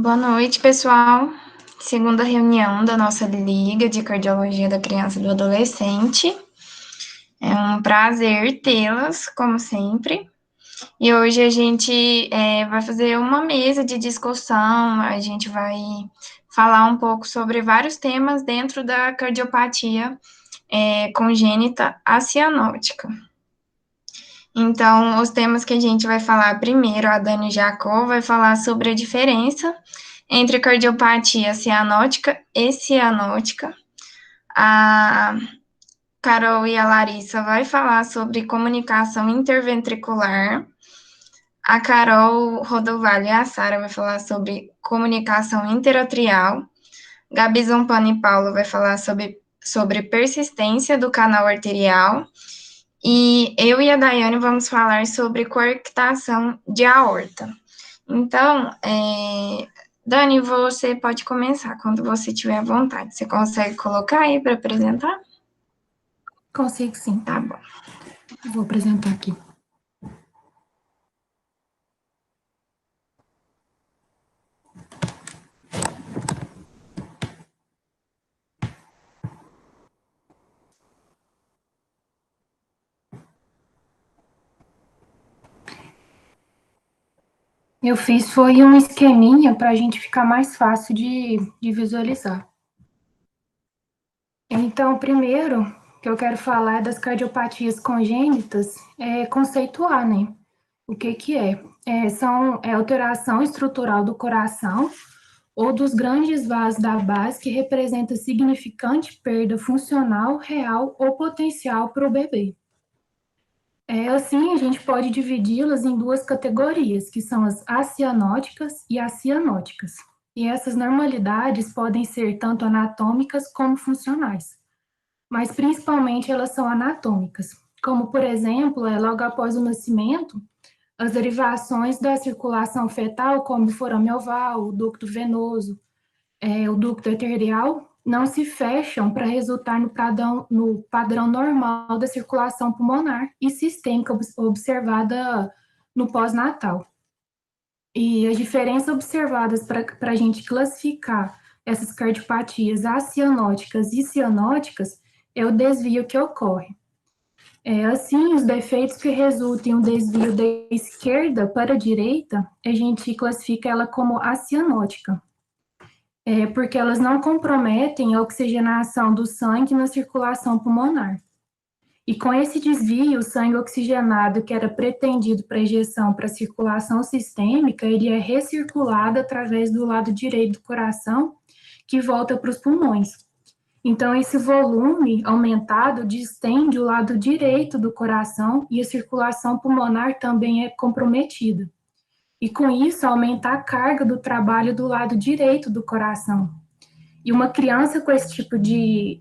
Boa noite, pessoal. Segunda reunião da nossa Liga de Cardiologia da Criança e do Adolescente. É um prazer tê-las, como sempre. E hoje a gente vai fazer uma mesa de discussão, a gente vai falar um pouco sobre vários temas dentro da cardiopatia congênita acianótica. Então, os temas que a gente vai falar primeiro, a Dani Jacó vai falar sobre a diferença entre cardiopatia cianótica e cianótica. A Carol e a Larissa vai falar sobre comunicação interventricular. A Carol Rodovalho e a Sara vai falar sobre comunicação interatrial. Gabi Zompano e Paulo vai falar sobre persistência do canal arterial. E eu e a Daiane vamos falar sobre coarctação de aorta. Então, Dani, você pode começar quando você tiver à vontade. Você consegue colocar aí para apresentar? Consigo, sim. Tá bom. Vou apresentar aqui. Eu fiz foi um esqueminha para a gente ficar mais fácil de visualizar. Então, primeiro que eu quero falar das cardiopatias congênitas, conceituar, né? O que é? É alteração estrutural do coração ou dos grandes vasos da base que representa significante perda funcional, real ou potencial para o bebê. Assim, a gente pode dividi-las em duas categorias, que são as acianóticas e acianóticas. E essas normalidades podem ser tanto anatômicas como funcionais, mas principalmente elas são anatômicas, como, por exemplo, logo após o nascimento, as derivações da circulação fetal, como o forame oval, o ducto venoso, o ducto arterial, não se fecham para resultar no padrão normal da circulação pulmonar e sistêmica observada no pós-natal. E as diferenças observadas para a gente classificar essas cardiopatias acianóticas e cianóticas é o desvio que ocorre. Assim, os defeitos que resultam em um desvio da esquerda para a direita, a gente classifica ela como acianótica. Porque elas não comprometem a oxigenação do sangue na circulação pulmonar. E com esse desvio, o sangue oxigenado que era pretendido para injeção para a circulação sistêmica, ele é recirculado através do lado direito do coração, que volta para os pulmões. Então, esse volume aumentado distende o lado direito do coração e a circulação pulmonar também é comprometida. E com isso, aumenta a carga do trabalho do lado direito do coração. E uma criança com esse tipo de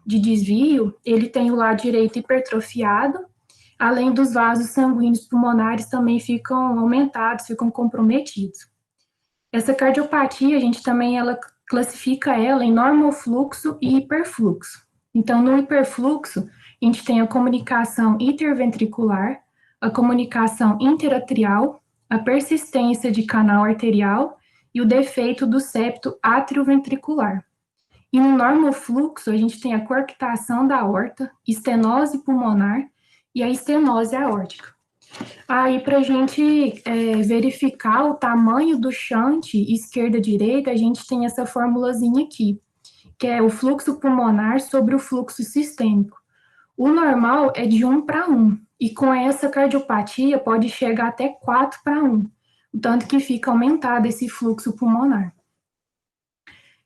desvio, ele tem o lado direito hipertrofiado, além dos vasos sanguíneos pulmonares também ficam aumentados, ficam comprometidos. Essa cardiopatia, a gente também classifica ela em normofluxo e hiperfluxo. Então, no hiperfluxo, a gente tem a comunicação interventricular, a comunicação interatrial, a persistência de canal arterial e o defeito do septo atrioventricular. E no normofluxo, a gente tem a coarctação da aorta, estenose pulmonar e a estenose aórtica. Aí, para a gente verificar o tamanho do shunt esquerda-direita, a gente tem essa formulazinha aqui, que é o fluxo pulmonar sobre o fluxo sistêmico. O normal é de 1:1, e com essa cardiopatia pode chegar até 4:1, tanto que fica aumentado esse fluxo pulmonar.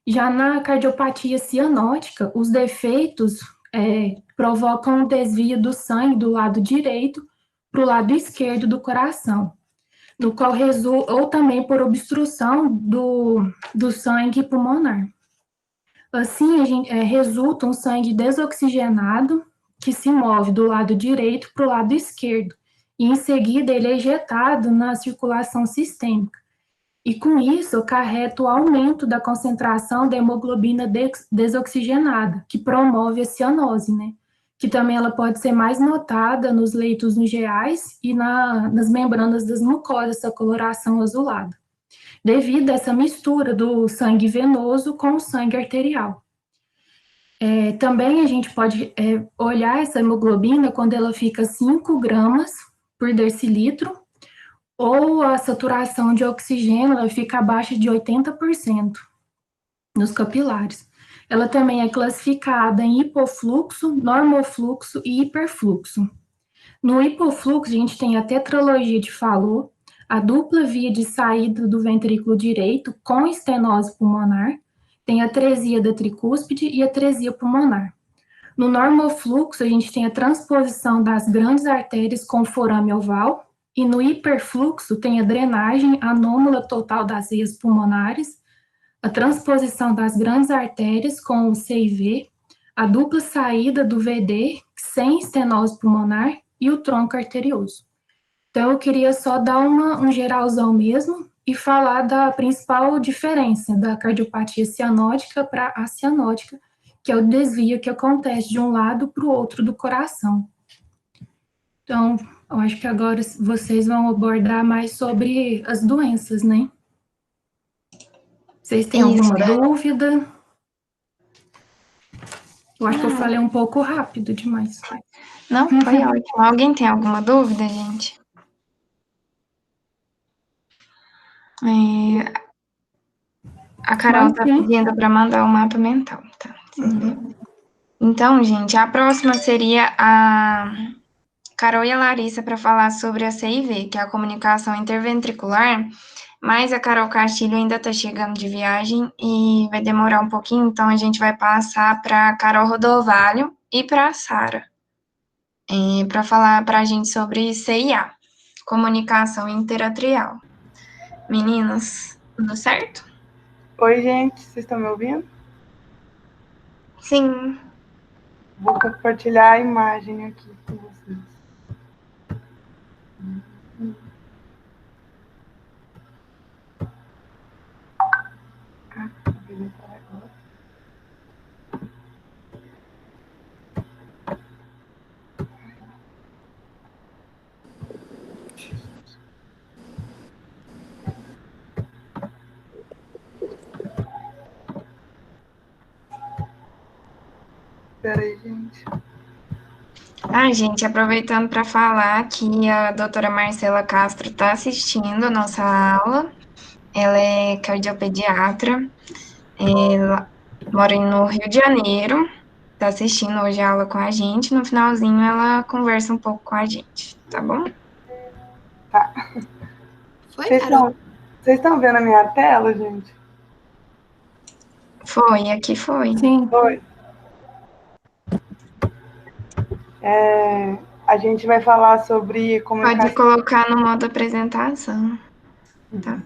Já na cardiopatia cianótica, os defeitos provocam um desvio do sangue do lado direito para o lado esquerdo do coração, no qual resulta, ou também por obstrução do sangue pulmonar. Assim, resulta um sangue desoxigenado que se move do lado direito para o lado esquerdo, e em seguida ele é injetado na circulação sistêmica. E com isso, acarreta o aumento da concentração da hemoglobina desoxigenada, que promove a cianose, né? Que também ela pode ser mais notada nos leitos nugeais e nas membranas das mucosas, essa coloração azulada. devido a essa mistura do sangue venoso com o sangue arterial. Também a gente pode olhar essa hemoglobina quando ela fica 5 gramas por decilitro, ou a saturação de oxigênio ela fica abaixo de 80% nos capilares. Ela também é classificada em hipofluxo, normofluxo e hiperfluxo. No hipofluxo, a gente tem a tetralogia de Fallot, a dupla via de saída do ventrículo direito com estenose pulmonar, tem a atresia da tricúspide e a atresia pulmonar. No normofluxo, a gente tem a transposição das grandes artérias com forame oval, e no hiperfluxo tem a drenagem anômala total das veias pulmonares, a transposição das grandes artérias com o CIV, a dupla saída do VD sem estenose pulmonar e o tronco arterioso. Então, eu queria só dar um geralzão mesmo e falar da principal diferença da cardiopatia cianótica para a acianótica, que é o desvio que acontece de um lado para o outro do coração. Então, eu acho que agora vocês vão abordar mais sobre as doenças, né? Vocês têm alguma dúvida? Eu acho que eu falei um pouco rápido demais. Não, foi ótimo. Alguém tem alguma dúvida, gente? A Carol está pedindo para mandar o mapa mental, tá? Então, gente, a próxima seria a Carol e a Larissa para falar sobre a CIV, que é a comunicação interventricular, mas a Carol Castilho ainda está chegando de viagem e vai demorar um pouquinho, então a gente vai passar para a Carol Rodovalho e para a Sara, para falar para a gente sobre CIA, comunicação interatrial. Meninas, tudo certo? Oi, gente, vocês estão me ouvindo? Sim. Vou compartilhar a imagem aqui com vocês. Espera aí, gente. Gente, aproveitando para falar que a doutora Marcela Castro está assistindo a nossa aula. Ela é cardiopediatra, ela mora no Rio de Janeiro, está assistindo hoje a aula com a gente. No finalzinho, ela conversa um pouco com a gente, tá bom? Tá. Vocês estão vendo a minha tela, gente? Foi, aqui foi. Sim. Foi. A gente vai falar sobre comunicação... Pode colocar no modo apresentação, tá?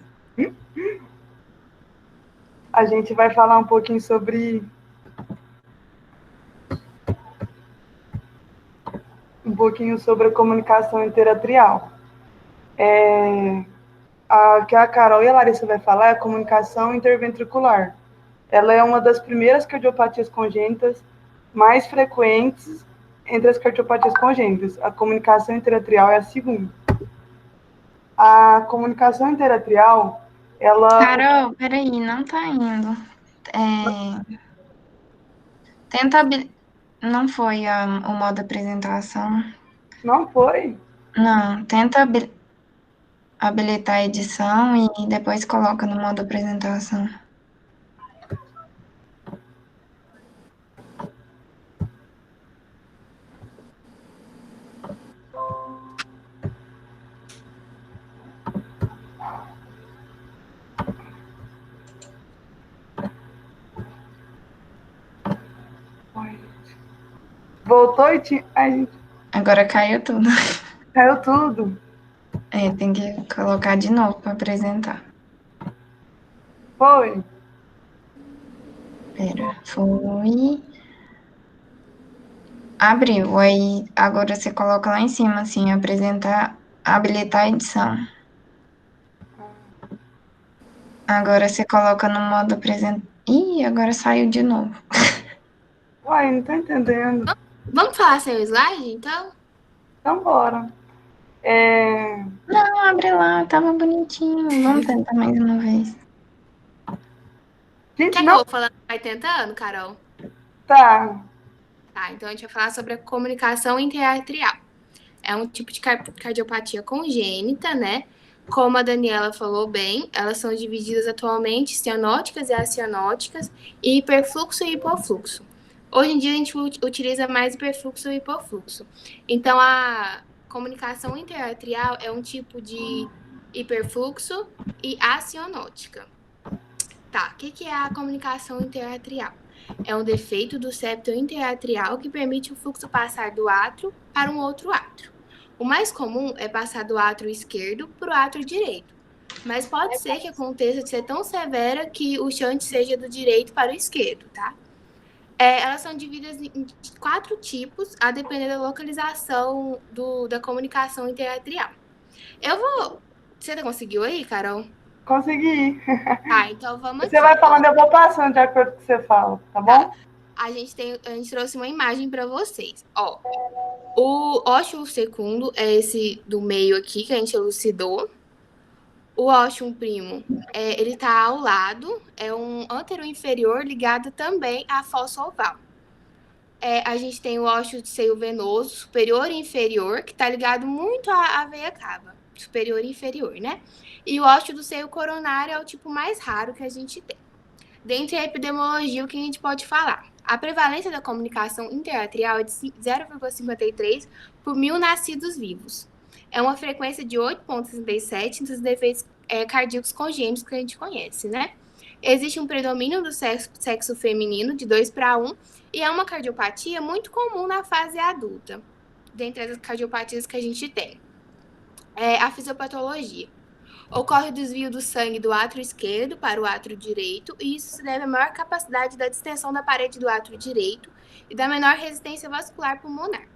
A gente vai falar um pouquinho sobre... a comunicação interatrial. A que a Carol e a Larissa vai falar é a comunicação interventricular. Ela é uma das primeiras cardiopatias congênitas mais frequentes entre as cardiopatias congênitas. A comunicação interatrial é a segunda. A comunicação interatrial, ela... Carol, peraí, não tá indo. Tenta... Não foi o modo apresentação. Não foi? Não, tenta habilitar a edição e depois coloca no modo apresentação. Voltou e tinha... Agora caiu tudo. Caiu tudo. Tem que colocar de novo para apresentar. Foi. Pera, foi. Abriu, aí agora você coloca lá em cima, assim, apresentar, habilitar a edição. Agora você coloca no modo apresentar. Ih, agora saiu de novo. Uai, não tô entendendo. Vamos falar sem o slide, então? Então, bora. Não, abre lá, tava bonitinho. Vamos tentar mais uma vez. Gente, Quer que eu vou falando vai tentando, Carol? Tá. Tá, então a gente vai falar sobre a comunicação interatrial. É um tipo de cardiopatia congênita, né? Como a Daniela falou bem, elas são divididas atualmente em cianóticas e acianóticas, e hiperfluxo e hipofluxo. Hoje em dia a gente utiliza mais hiperfluxo e hipofluxo. Então a comunicação interatrial é um tipo de hiperfluxo e acianótica. Tá, o que é a comunicação interatrial? É um defeito do septo interatrial que permite o fluxo passar do átrio para um outro átrio. O mais comum é passar do átrio esquerdo para o átrio direito, mas pode ser que aconteça de ser tão severa que o shunt seja do direito para o esquerdo, tá? Elas são divididas em 4 tipos, a depender da localização da comunicação interatrial. Você conseguiu aí, Carol? Consegui. Tá, então vamos aqui. Você vai falando, eu vou passando de acordo com o que você fala, tá bom? A gente trouxe uma imagem para vocês. Ó, o ósseo segundo é esse do meio aqui que a gente elucidou. O ósseo primo, ele tá ao lado, é um antero-inferior ligado também à fossa oval. A gente tem o ósseo de seio venoso superior e inferior, que tá ligado muito à veia cava, superior e inferior, né? E o ósseo do seio coronário é o tipo mais raro que a gente tem. Dentre a epidemiologia, o que a gente pode falar? A prevalência da comunicação interatrial é de 0,53 por 1.000 nascidos vivos. É uma frequência de 8,67 entre os defeitos cardíacos congênitos que a gente conhece, né? Existe um predomínio do sexo feminino de 2:1 e é uma cardiopatia muito comum na fase adulta, dentre as cardiopatias que a gente tem. A fisiopatologia. Ocorre o desvio do sangue do átrio esquerdo para o átrio direito, e isso se deve à maior capacidade da distensão da parede do átrio direito e da menor resistência vascular pulmonar.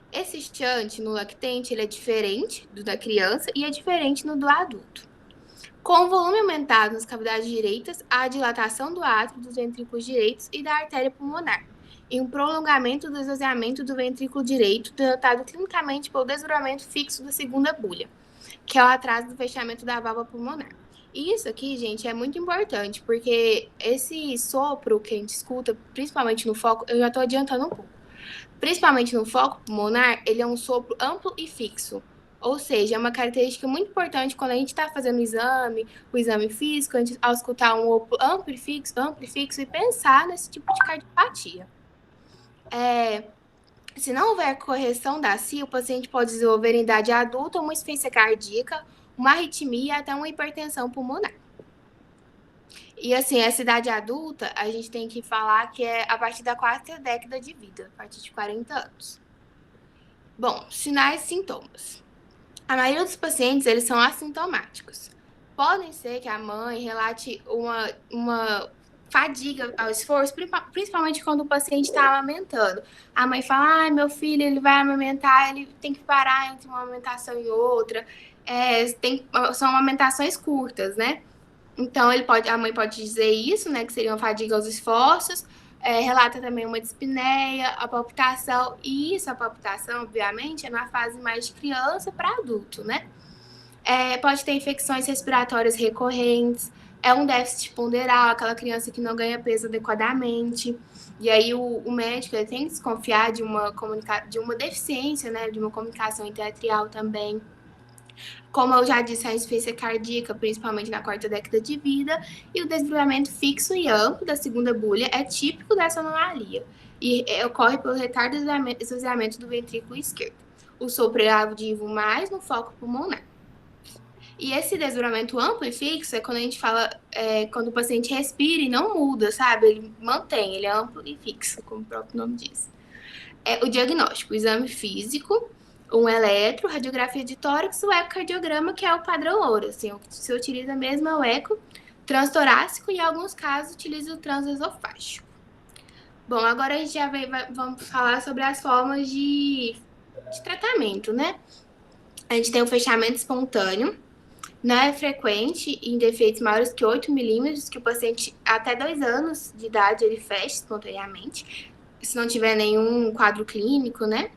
Esse shunt no lactente ele é diferente do da criança e é diferente no do adulto. Com o volume aumentado nas cavidades direitas, há a dilatação do átrio dos ventrículos direitos e da artéria pulmonar, e um prolongamento do esvaziamento do ventrículo direito, denotado clinicamente pelo desdobramento fixo da segunda bulha, que é o atraso do fechamento da válvula pulmonar. E isso aqui, gente, é muito importante, porque esse sopro que a gente escuta, principalmente no foco, eu já estou adiantando um pouco, principalmente no foco pulmonar, ele é um sopro amplo e fixo. Ou seja, é uma característica muito importante quando a gente está fazendo o exame físico, a gente, ao escutar um sopro amplo e fixo, e pensar nesse tipo de cardiopatia. Se não houver correção da CIA, o paciente pode desenvolver em idade adulta uma insuficiência cardíaca, uma arritmia e até uma hipertensão pulmonar. E assim, essa idade adulta, a gente tem que falar que é a partir da 4ª década de vida, a partir de 40 anos. Bom, sinais e sintomas. A maioria dos pacientes, eles são assintomáticos. Podem ser que a mãe relate uma fadiga ao esforço, principalmente quando o paciente está amamentando. A mãe fala, meu filho, ele vai amamentar, ele tem que parar entre uma amamentação e outra. São amamentações curtas, né? Então, a mãe pode dizer isso, né, que seria uma fadiga aos esforços. Relata também uma dispneia, a palpitação, e a palpitação, obviamente, é na fase mais de criança para adulto, né? Pode ter infecções respiratórias recorrentes, um déficit ponderal, aquela criança que não ganha peso adequadamente, e aí o médico tem que desconfiar de uma deficiência, né, de uma comunicação interatrial também. Como eu já disse, a insuficiência cardíaca, principalmente na 4ª década de vida, e o desdobramento fixo e amplo da segunda bulha é típico dessa anomalia, e ocorre pelo retardo do esvaziamento do ventrículo esquerdo. O sopro é audível mais no foco pulmonar. E esse desdobramento amplo e fixo é quando a gente fala, quando o paciente respira e não muda, sabe? Ele mantém, ele é amplo e fixo, como o próprio nome diz. O diagnóstico, o exame físico, um eletro, radiografia de tórax, o ecocardiograma, que é o padrão ouro. Assim, o que se utiliza mesmo é o eco transtorácico e, em alguns casos, utiliza o transesofágico. Bom, agora a gente já vamos falar sobre as formas de tratamento, né? A gente tem o fechamento espontâneo, não é frequente em defeitos maiores que 8 milímetros, que o paciente até 2 anos de idade ele fecha espontaneamente, se não tiver nenhum quadro clínico, né?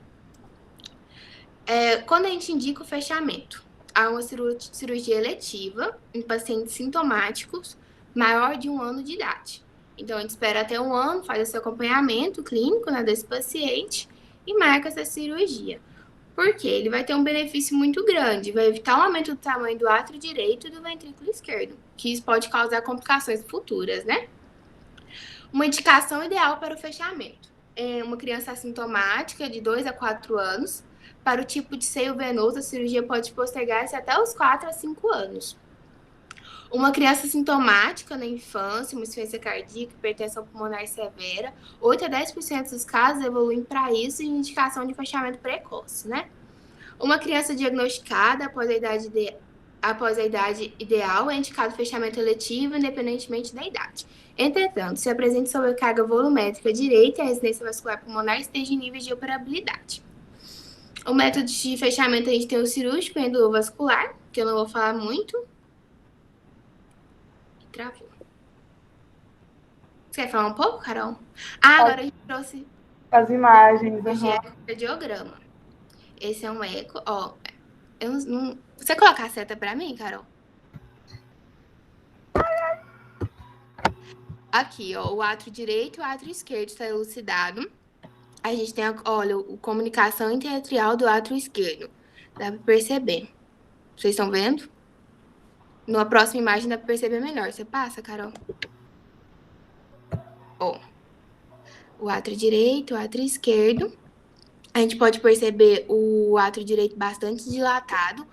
Quando a gente indica o fechamento, há uma cirurgia eletiva em pacientes sintomáticos maior de 1 ano de idade. Então, a gente espera até 1 ano, faz esse acompanhamento clínico, né, desse paciente e marca essa cirurgia. Por quê? Ele vai ter um benefício muito grande, vai evitar o aumento do tamanho do átrio direito e do ventrículo esquerdo, que isso pode causar complicações futuras, né? Uma indicação ideal para o fechamento é uma criança assintomática de 2 a 4 anos. Para o tipo de seio venoso, a cirurgia pode postergar-se até os 4 a 5 anos. Uma criança sintomática na infância, uma insuficiência cardíaca, hipertensão pulmonar severa, 8 a 10% dos casos evoluem para isso e indicação de fechamento precoce, né? Uma criança diagnosticada após a idade ideal é indicado fechamento eletivo, independentemente da idade. Entretanto, se apresenta sobrecarga volumétrica direita e a residência vascular pulmonar esteja em níveis de operabilidade. O método de fechamento, a gente tem o cirúrgico e endovascular, que eu não vou falar muito. Travou. Você quer falar um pouco, Carol? Agora a gente trouxe as imagens. o ecocardiograma. Esse é um eco, ó. Você colocar a seta para mim, Carol? Aqui, ó, o átrio direito e o átrio esquerdo está elucidado. A gente tem, olha, a comunicação interatrial do átrio esquerdo. Dá para perceber. Vocês estão vendo? Na próxima imagem dá para perceber melhor. Você passa, Carol? Ó, o átrio direito, o átrio esquerdo. A gente pode perceber o átrio direito bastante dilatado.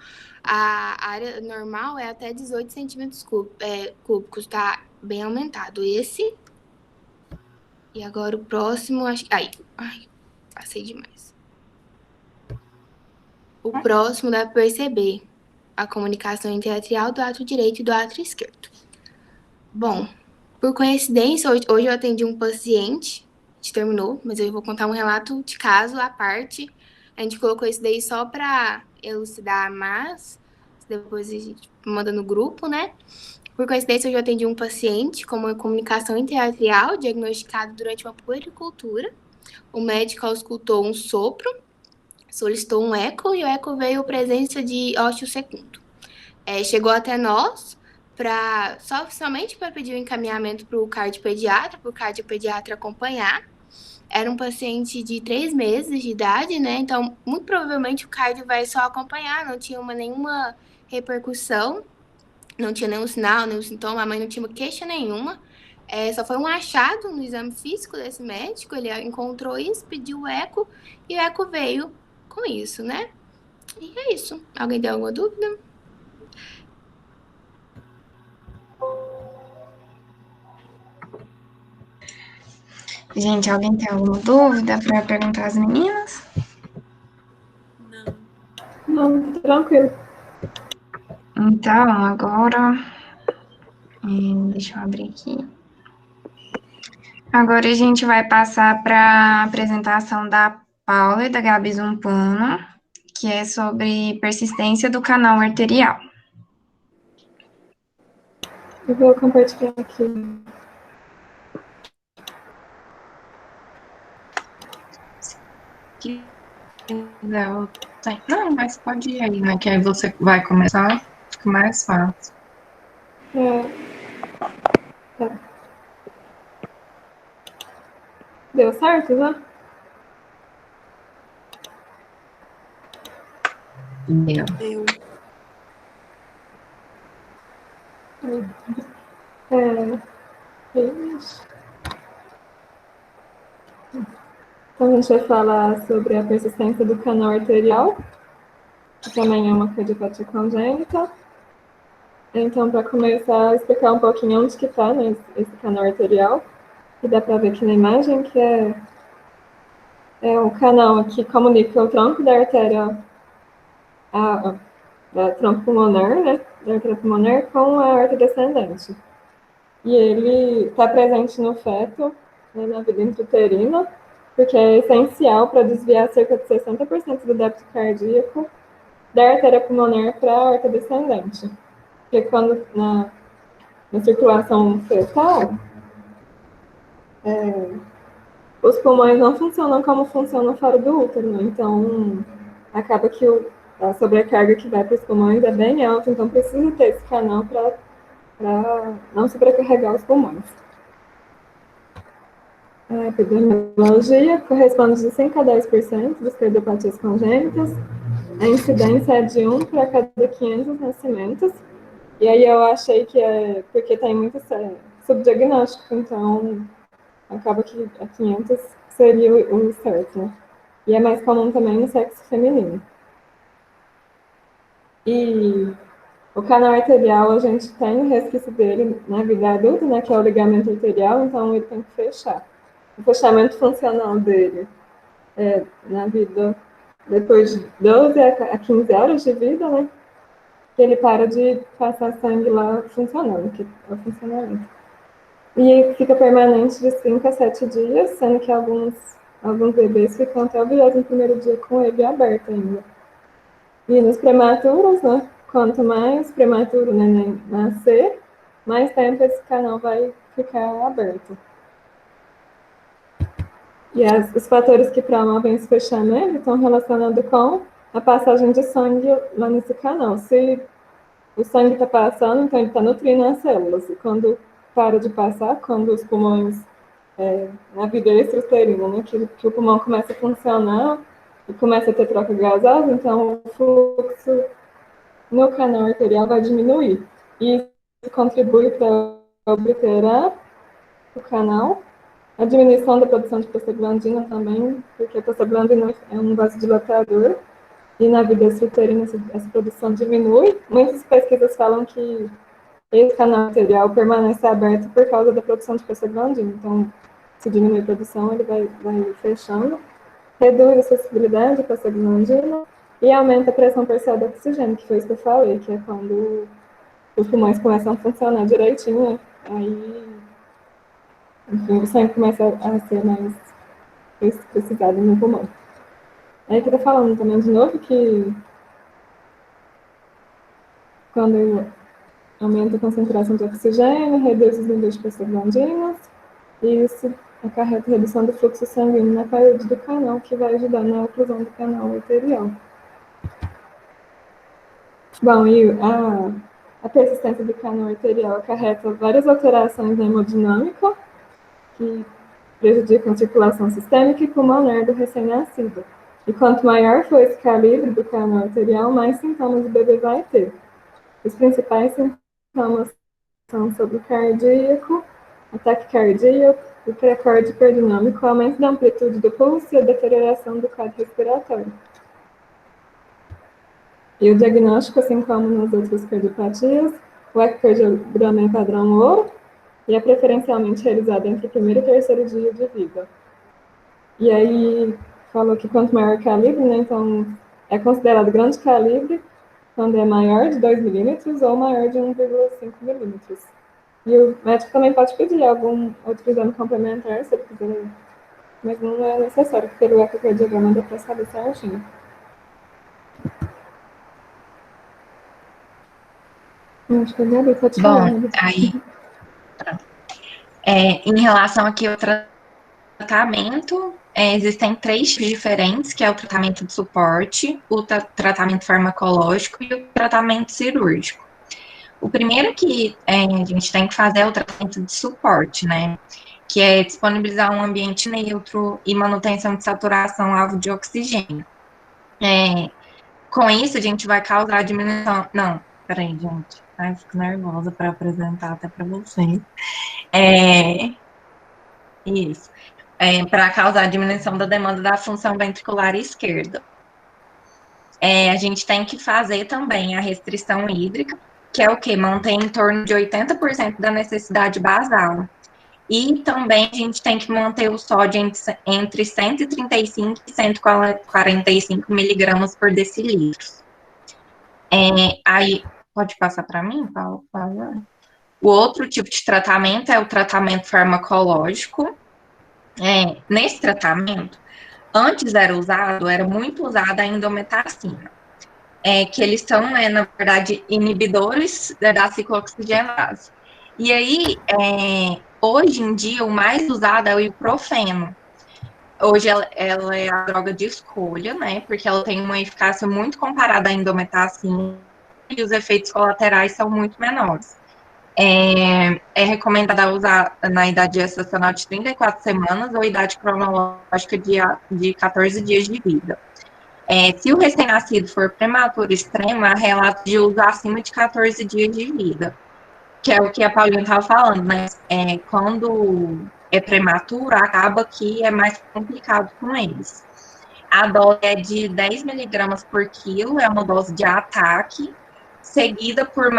A área normal é até 18 centímetros cúbicos, tá bem aumentado. Esse. E agora o próximo. Ai, passei demais. O próximo dá para perceber a comunicação interatrial do átrio direito e do átrio esquerdo. Bom, por coincidência, hoje eu atendi um paciente, a gente terminou, mas eu vou contar um relato de caso à parte. A gente colocou isso daí só para elucidar, mas depois a gente manda no grupo, né? Por coincidência, eu já atendi um paciente com uma comunicação interatrial diagnosticado durante uma puericultura. O médico auscultou um sopro, solicitou um eco e o eco veio presença de ósseo secundo. Chegou até nós somente para pedir o encaminhamento para o cardiopediatra acompanhar. Era um paciente de 3 meses de idade, né? Então, muito provavelmente o cardio vai só acompanhar, não tinha nenhuma repercussão, não tinha nenhum sinal, nenhum sintoma, a mãe não tinha queixa nenhuma. Só foi um achado no exame físico desse médico, ele encontrou isso, pediu o eco, e o eco veio com isso, né? E é isso. Alguém tem alguma dúvida? Gente, alguém tem alguma dúvida para perguntar às meninas? Não, tranquilo. Então, agora... deixa eu abrir aqui. Agora a gente vai passar para a apresentação da Paula e da Gabi Zumpano, que é sobre persistência do canal arterial. Eu vou compartilhar aqui. Não, mas pode ir aí, né? Que aí você vai começar, fica mais fácil. Tá. Deu certo, né? Deu. Então, a gente vai falar sobre a persistência do canal arterial, que também é uma cardiopatia congênita. Então, para começar a explicar um pouquinho onde que está, né, esse canal arterial, que dá para ver aqui na imagem, que é o canal que comunica o tronco da artéria, da tronco pulmonar, né, da artéria pulmonar com a aorta descendente. E ele está presente no feto, né, na vida intrauterina, porque é essencial para desviar cerca de 60% do débito cardíaco da artéria pulmonar para a aorta descendente. Porque quando na circulação fetal, os pulmões não funcionam como funcionam fora do útero, né? Então acaba que A sobrecarga que vai para os pulmões é bem alta, então precisa ter esse canal para não sobrecarregar os pulmões. A epidemiologia corresponde de 5 a 10% das cardiopatias congênitas. A incidência é de 1 para cada 500 nascimentos. E aí eu achei que é porque tem muito subdiagnóstico, então acaba que a 500 seria o certo, né? E é mais comum também no sexo feminino. E o canal arterial, a gente tem o resquício dele na vida adulta, né, que é o ligamento arterial, então ele tem que fechar. O fechamento funcional dele é na vida, depois de 12 a 15 horas de vida, né, que ele para de passar sangue lá funcionando, que é o funcionamento. E fica permanente de 5 a 7 dias, sendo que alguns bebês ficam até o 21º dia com ele aberto ainda. E nos prematuros, né, quanto mais prematuro o neném nascer, mais tempo esse canal vai ficar aberto. E os fatores que promovem esse fechamento estão relacionados com a passagem de sangue lá nesse canal. Se o sangue está passando, então ele está nutrindo as células. E quando para de passar, quando os pulmões, na vida extrauterina, né, que o pulmão começa a funcionar e começa a ter troca gasosa, então o fluxo no canal arterial vai diminuir. E isso contribui para obliterar o canal. A diminuição da produção de prostaglandina também, porque a prostaglandina é um vasodilatador, e na vida extrauterina essa produção diminui. Muitas pesquisas falam que esse canal arterial permanece aberto por causa da produção de prostaglandina. Então, se diminui a produção, ele vai fechando, reduz a sensibilidade de prostaglandina e aumenta a pressão parcial do oxigênio, que foi isso que eu falei, que é quando os pulmões começam a funcionar direitinho, né? Aí, enfim, o sangue começa a ser mais precisado no pulmão. Aí que tá falando também de novo que quando aumenta a concentração de oxigênio, reduz os níveis de prostaglandinas, e isso acarreta a redução do fluxo sanguíneo na parede do canal, que vai ajudar na oclusão do canal arterial. Bom, e a persistência do canal arterial acarreta várias alterações na hemodinâmica, que prejudicam a circulação sistêmica e pulmonar do recém-nascido. E quanto maior for esse calibre do canal arterial, mais sintomas o bebê vai ter. Os principais sintomas são sobre o cardíaco, ataque cardíaco, o precorde hiperdinâmico, o aumento da amplitude do pulso e a deterioração do quadro respiratório. E o diagnóstico, assim como nas outras cardiopatias, o ecocardiograma é padrão ouro e é preferencialmente realizado entre o primeiro e o terceiro dia de vida. E aí, falou que quanto maior o calibre, né, então é considerado grande calibre quando é maior de 2 milímetros ou maior de 1,5 milímetros. E o médico também pode pedir algum outro exame complementar, se ele quiser, mas não é necessário, porque pelo ecocardiograma dá para saber certinho. Acho que eu pode falar. Bom, aí, em relação aqui ao tratamento, existem 3 tipos diferentes, que é o tratamento de suporte, o tratamento farmacológico e o tratamento cirúrgico. O primeiro que a gente tem que fazer é o tratamento de suporte, né? Que é disponibilizar um ambiente neutro e manutenção de saturação alvo de oxigênio. Com isso, a gente vai causar diminuição... Não, peraí, gente. Ai, fico nervosa para apresentar até para vocês. Isso. Para causar diminuição da demanda da função ventricular esquerda. A gente tem que fazer também a restrição hídrica, que é o que? Mantém em torno de 80% da necessidade basal. E também a gente tem que manter o sódio entre 135 e 145 miligramas por decilitro. Aí, pode passar para mim, Paulo? O outro tipo de tratamento é o tratamento farmacológico. Nesse tratamento, antes era muito usada a indometacina, que eles são, na verdade, inibidores da ciclooxigenase. E aí, hoje em dia, o mais usado é o ibuprofeno. Hoje ela é a droga de escolha, né? Porque ela tem uma eficácia muito comparada à indometacina e os efeitos colaterais são muito menores. É recomendada usar na idade gestacional de 34 semanas ou idade cronológica de 14 dias de vida. Se o recém-nascido for prematuro extremo, há relatos de uso acima de 14 dias de vida, que é o que a Paulinha estava falando, né? Quando é prematuro, acaba que é mais complicado com eles. A dose é de 10 miligramas por quilo, é uma dose de ataque, seguida por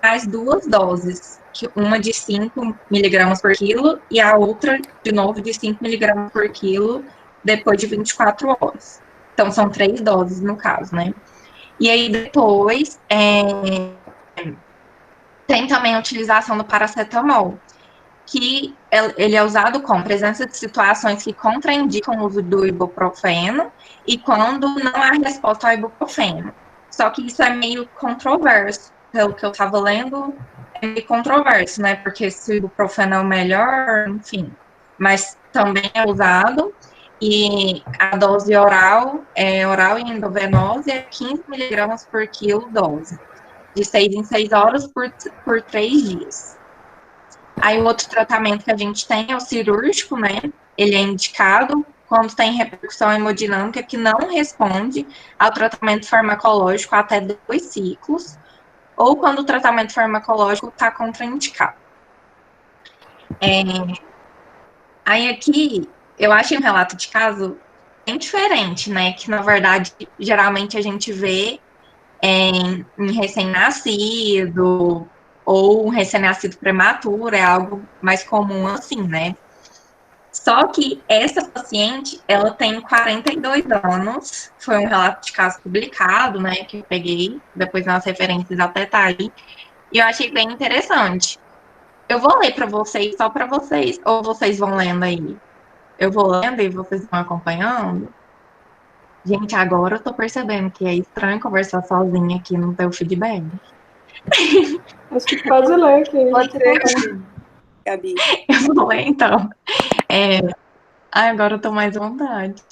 mais 2 doses, uma de 5 miligramas por quilo e a outra, de novo, de 5 miligramas por quilo, depois de 24 horas. Então, são 3 doses no caso, né? E aí, depois, tem também a utilização do paracetamol, que ele é usado com presença de situações que contraindicam o uso do ibuprofeno e quando não há resposta ao ibuprofeno. Só que isso é meio controverso, pelo que eu estava lendo, é meio controverso, né? Porque se o ibuprofeno é o melhor, enfim. Mas também é usado e a dose oral e endovenosa é 15 miligramas por quilo dose, de 6 em 6 horas por 3 dias. Aí o outro tratamento que a gente tem é o cirúrgico, né? Ele é indicado quando tem repercussão hemodinâmica que não responde ao tratamento farmacológico até 2 ciclos, ou quando o tratamento farmacológico está contraindicado. Aí aqui, eu achei um relato de caso bem diferente, né? Que, na verdade, geralmente a gente vê em recém-nascido, ou um recém-nascido prematuro, é algo mais comum assim, né? Só que essa paciente, ela tem 42 anos, foi um relato de caso publicado, né, que eu peguei, depois nas referências até tá aí, e eu achei bem interessante. Eu vou ler para vocês, só para vocês, ou vocês vão lendo aí? Eu vou lendo e vocês vão acompanhando? Gente, agora eu tô percebendo que é estranho conversar sozinha aqui, não ter o feedback. Acho que pode ler aqui. Pode ser, Gabi. Eu vou ler, então. Agora eu tô mais à vontade.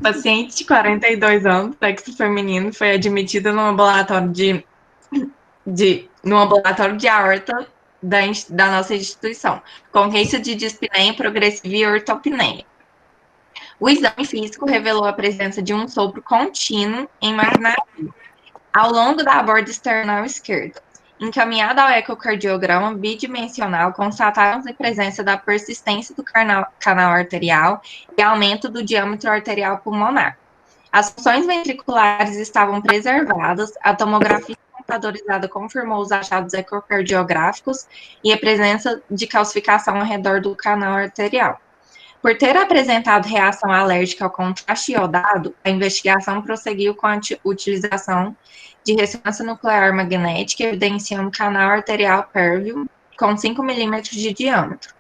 Paciente de 42 anos, sexo feminino, foi admitida no ambulatório no ambulatório de aorta da nossa instituição, com queixa de dispneia progressiva e ortopneia. O exame físico revelou a presença de um sopro contínuo em maquinaria ao longo da borda external esquerda. Encaminhada ao ecocardiograma bidimensional, constataram-se a presença da persistência do canal arterial e aumento do diâmetro arterial pulmonar. As funções ventriculares estavam preservadas, a tomografia computadorizada confirmou os achados ecocardiográficos e a presença de calcificação ao redor do canal arterial. Por ter apresentado reação alérgica ao contraste iodado, a investigação prosseguiu com a utilização de ressonância nuclear magnética, evidenciando canal arterial pérvio com 5 milímetros de diâmetro,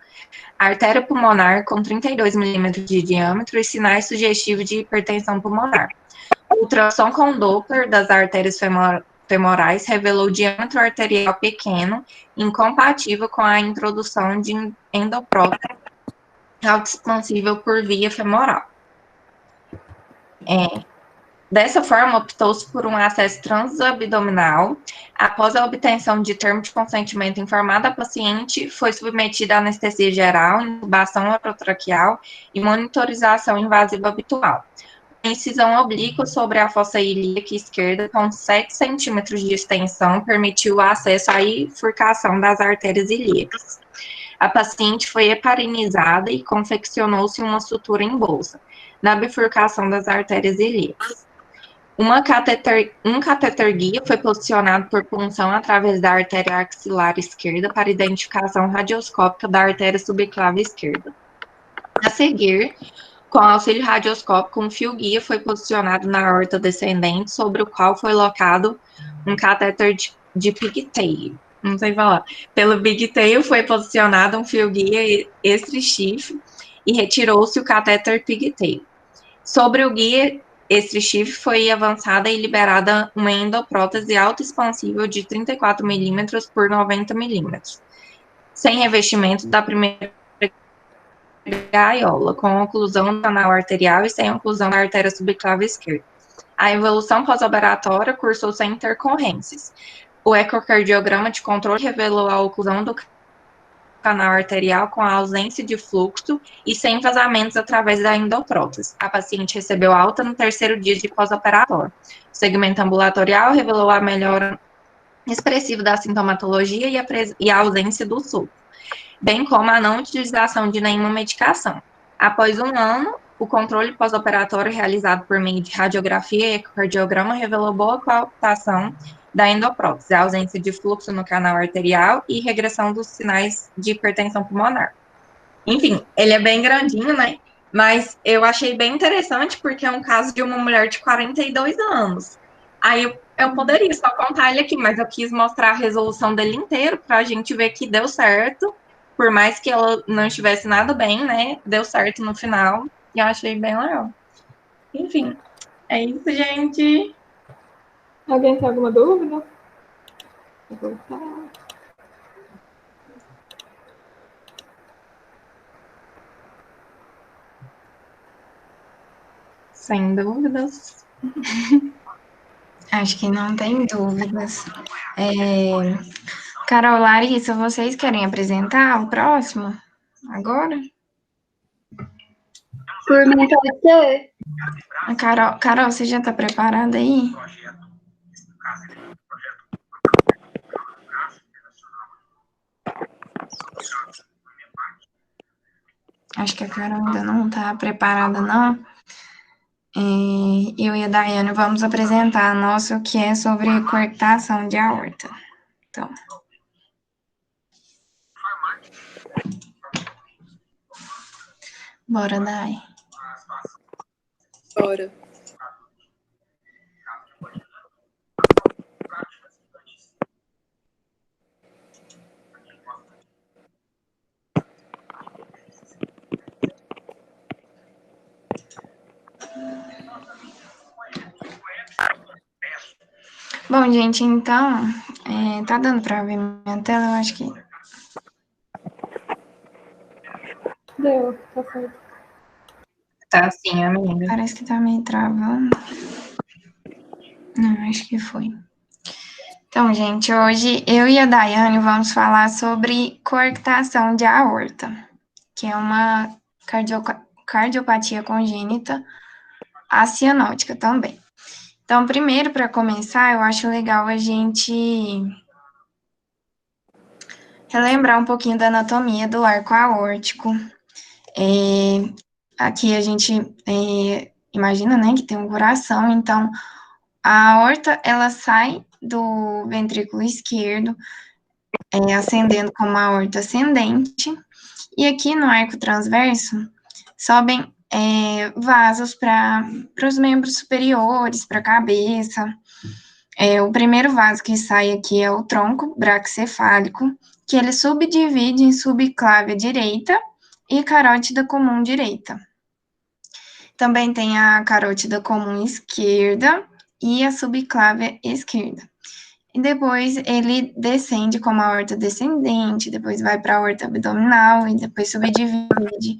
artéria pulmonar com 32 milímetros de diâmetro e sinais sugestivos de hipertensão pulmonar. O ultrassom com Doppler das artérias femorais revelou diâmetro arterial pequeno, incompatível com a introdução de endoprótese autoexpansível por via femoral. Dessa forma, optou-se por um acesso transabdominal. Após a obtenção de termo de consentimento informado, a paciente foi submetida a anestesia geral, intubação orotraqueal e monitorização invasiva habitual. A incisão oblíqua sobre a fossa ilíaca esquerda, com 7 centímetros de extensão, permitiu o acesso à bifurcação das artérias ilíacas. A paciente foi heparinizada e confeccionou-se uma sutura em bolsa, na bifurcação das artérias ilíacas. Um catéter guia foi posicionado por punção através da artéria axilar esquerda para identificação radioscópica da artéria subclave esquerda. A seguir, com auxílio radioscópico, um fio guia foi posicionado na aorta descendente, sobre o qual foi locado um catéter de pigtail. Não sei falar. Pelo pigtail foi posicionado um fio guia extra-chifre e retirou-se o catéter pigtail. Sobre o guia extra-chifre foi avançada e liberada uma endoprótese autoexpansível de 34 milímetros por 90 milímetros, sem revestimento da primeira gaiola, com oclusão do canal arterial e sem oclusão da artéria subclave esquerda. A evolução pós-operatória cursou sem intercorrências. O ecocardiograma de controle revelou a oclusão do canal arterial com a ausência de fluxo e sem vazamentos através da endoprótese. A paciente recebeu alta no 3º dia de pós-operatório. O segmento ambulatorial revelou a melhora expressiva da sintomatologia e a ausência do sulco, bem como a não utilização de nenhuma medicação. Após um ano, o controle pós-operatório realizado por meio de radiografia e ecocardiograma revelou boa coaptação da endoprótese, ausência de fluxo no canal arterial e regressão dos sinais de hipertensão pulmonar. Enfim, ele é bem grandinho, né? Mas eu achei bem interessante porque é um caso de uma mulher de 42 anos. Aí eu poderia só contar ele aqui, mas eu quis mostrar a resolução dele inteiro para a gente ver que deu certo, por mais que ela não estivesse nada bem, né? Deu certo no final e eu achei bem legal. Enfim, é isso, gente. Alguém tem alguma dúvida? Vou voltar. Sem dúvidas. Acho que não tem dúvidas. Carol, Larissa, vocês querem apresentar o próximo agora? Por mim pode ser. Carol, você já está preparada aí? Acho que a Carol ainda não está preparada, não. Eu e a Daiane vamos apresentar nosso que é sobre coarctação de aorta. Então. Bora, Dai. Bora. Bom, gente, então, tá dando para ver minha tela? Eu acho que... Deu, tá certo. Tá sim, amiga. Parece que tá meio travando. Não, acho que foi. Então, gente, hoje eu e a Daiane vamos falar sobre coarctação de aorta, que é uma cardiopatia congênita acianótica também. Então, primeiro, para começar, eu acho legal a gente relembrar um pouquinho da anatomia do arco aórtico. Aqui a gente imagina, né, que tem um coração, então a aorta, ela sai do ventrículo esquerdo, ascendendo como a aorta ascendente, e aqui no arco transverso sobem vasos para os membros superiores, para a cabeça. O primeiro vaso que sai aqui é o tronco braquicefálico, que ele subdivide em subclávia direita e carótida comum direita. Também tem a carótida comum esquerda e a subclávia esquerda. E depois ele descende como a aorta descendente, depois vai para a aorta abdominal e depois subdivide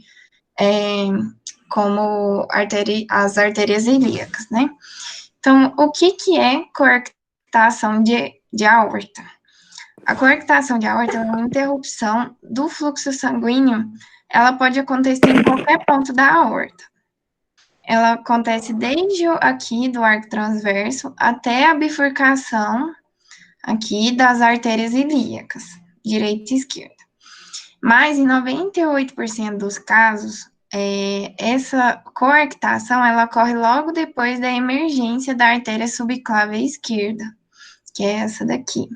como as artérias ilíacas, né? Então, o que é coarctação de aorta? A coarctação de aorta é uma interrupção do fluxo sanguíneo, ela pode acontecer em qualquer ponto da aorta. Ela acontece desde aqui do arco transverso até a bifurcação aqui das artérias ilíacas, direita e esquerda. Mas em 98% dos casos, essa coarctação, ela ocorre logo depois da emergência da artéria subclávia esquerda, que é essa daqui.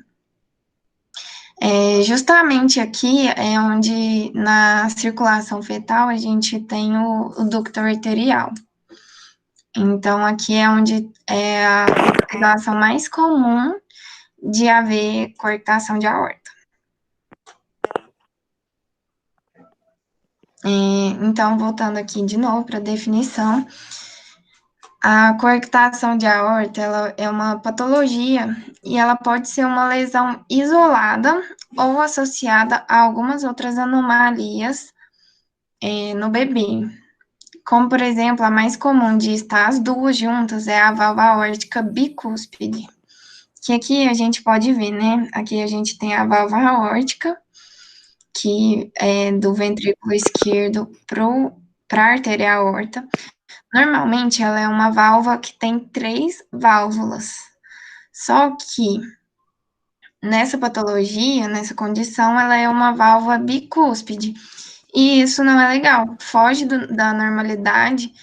Justamente aqui é onde, na circulação fetal, a gente tem o ducto arterial. Então, aqui é onde é a situação mais comum de haver coarctação de aorta. Então, voltando aqui de novo para a definição, a coarctação de aorta, ela é uma patologia e ela pode ser uma lesão isolada ou associada a algumas outras anomalias no bebê. Como, por exemplo, a mais comum de estar as duas juntas é a válvula aórtica bicúspide, que aqui a gente pode ver, né? Aqui a gente tem a válvula aórtica, que é do ventrículo esquerdo para a artéria aorta. Normalmente, ela é uma válvula que tem 3 válvulas. Só que nessa patologia, nessa condição, ela é uma válvula bicúspide. E isso não é legal, foge da normalidade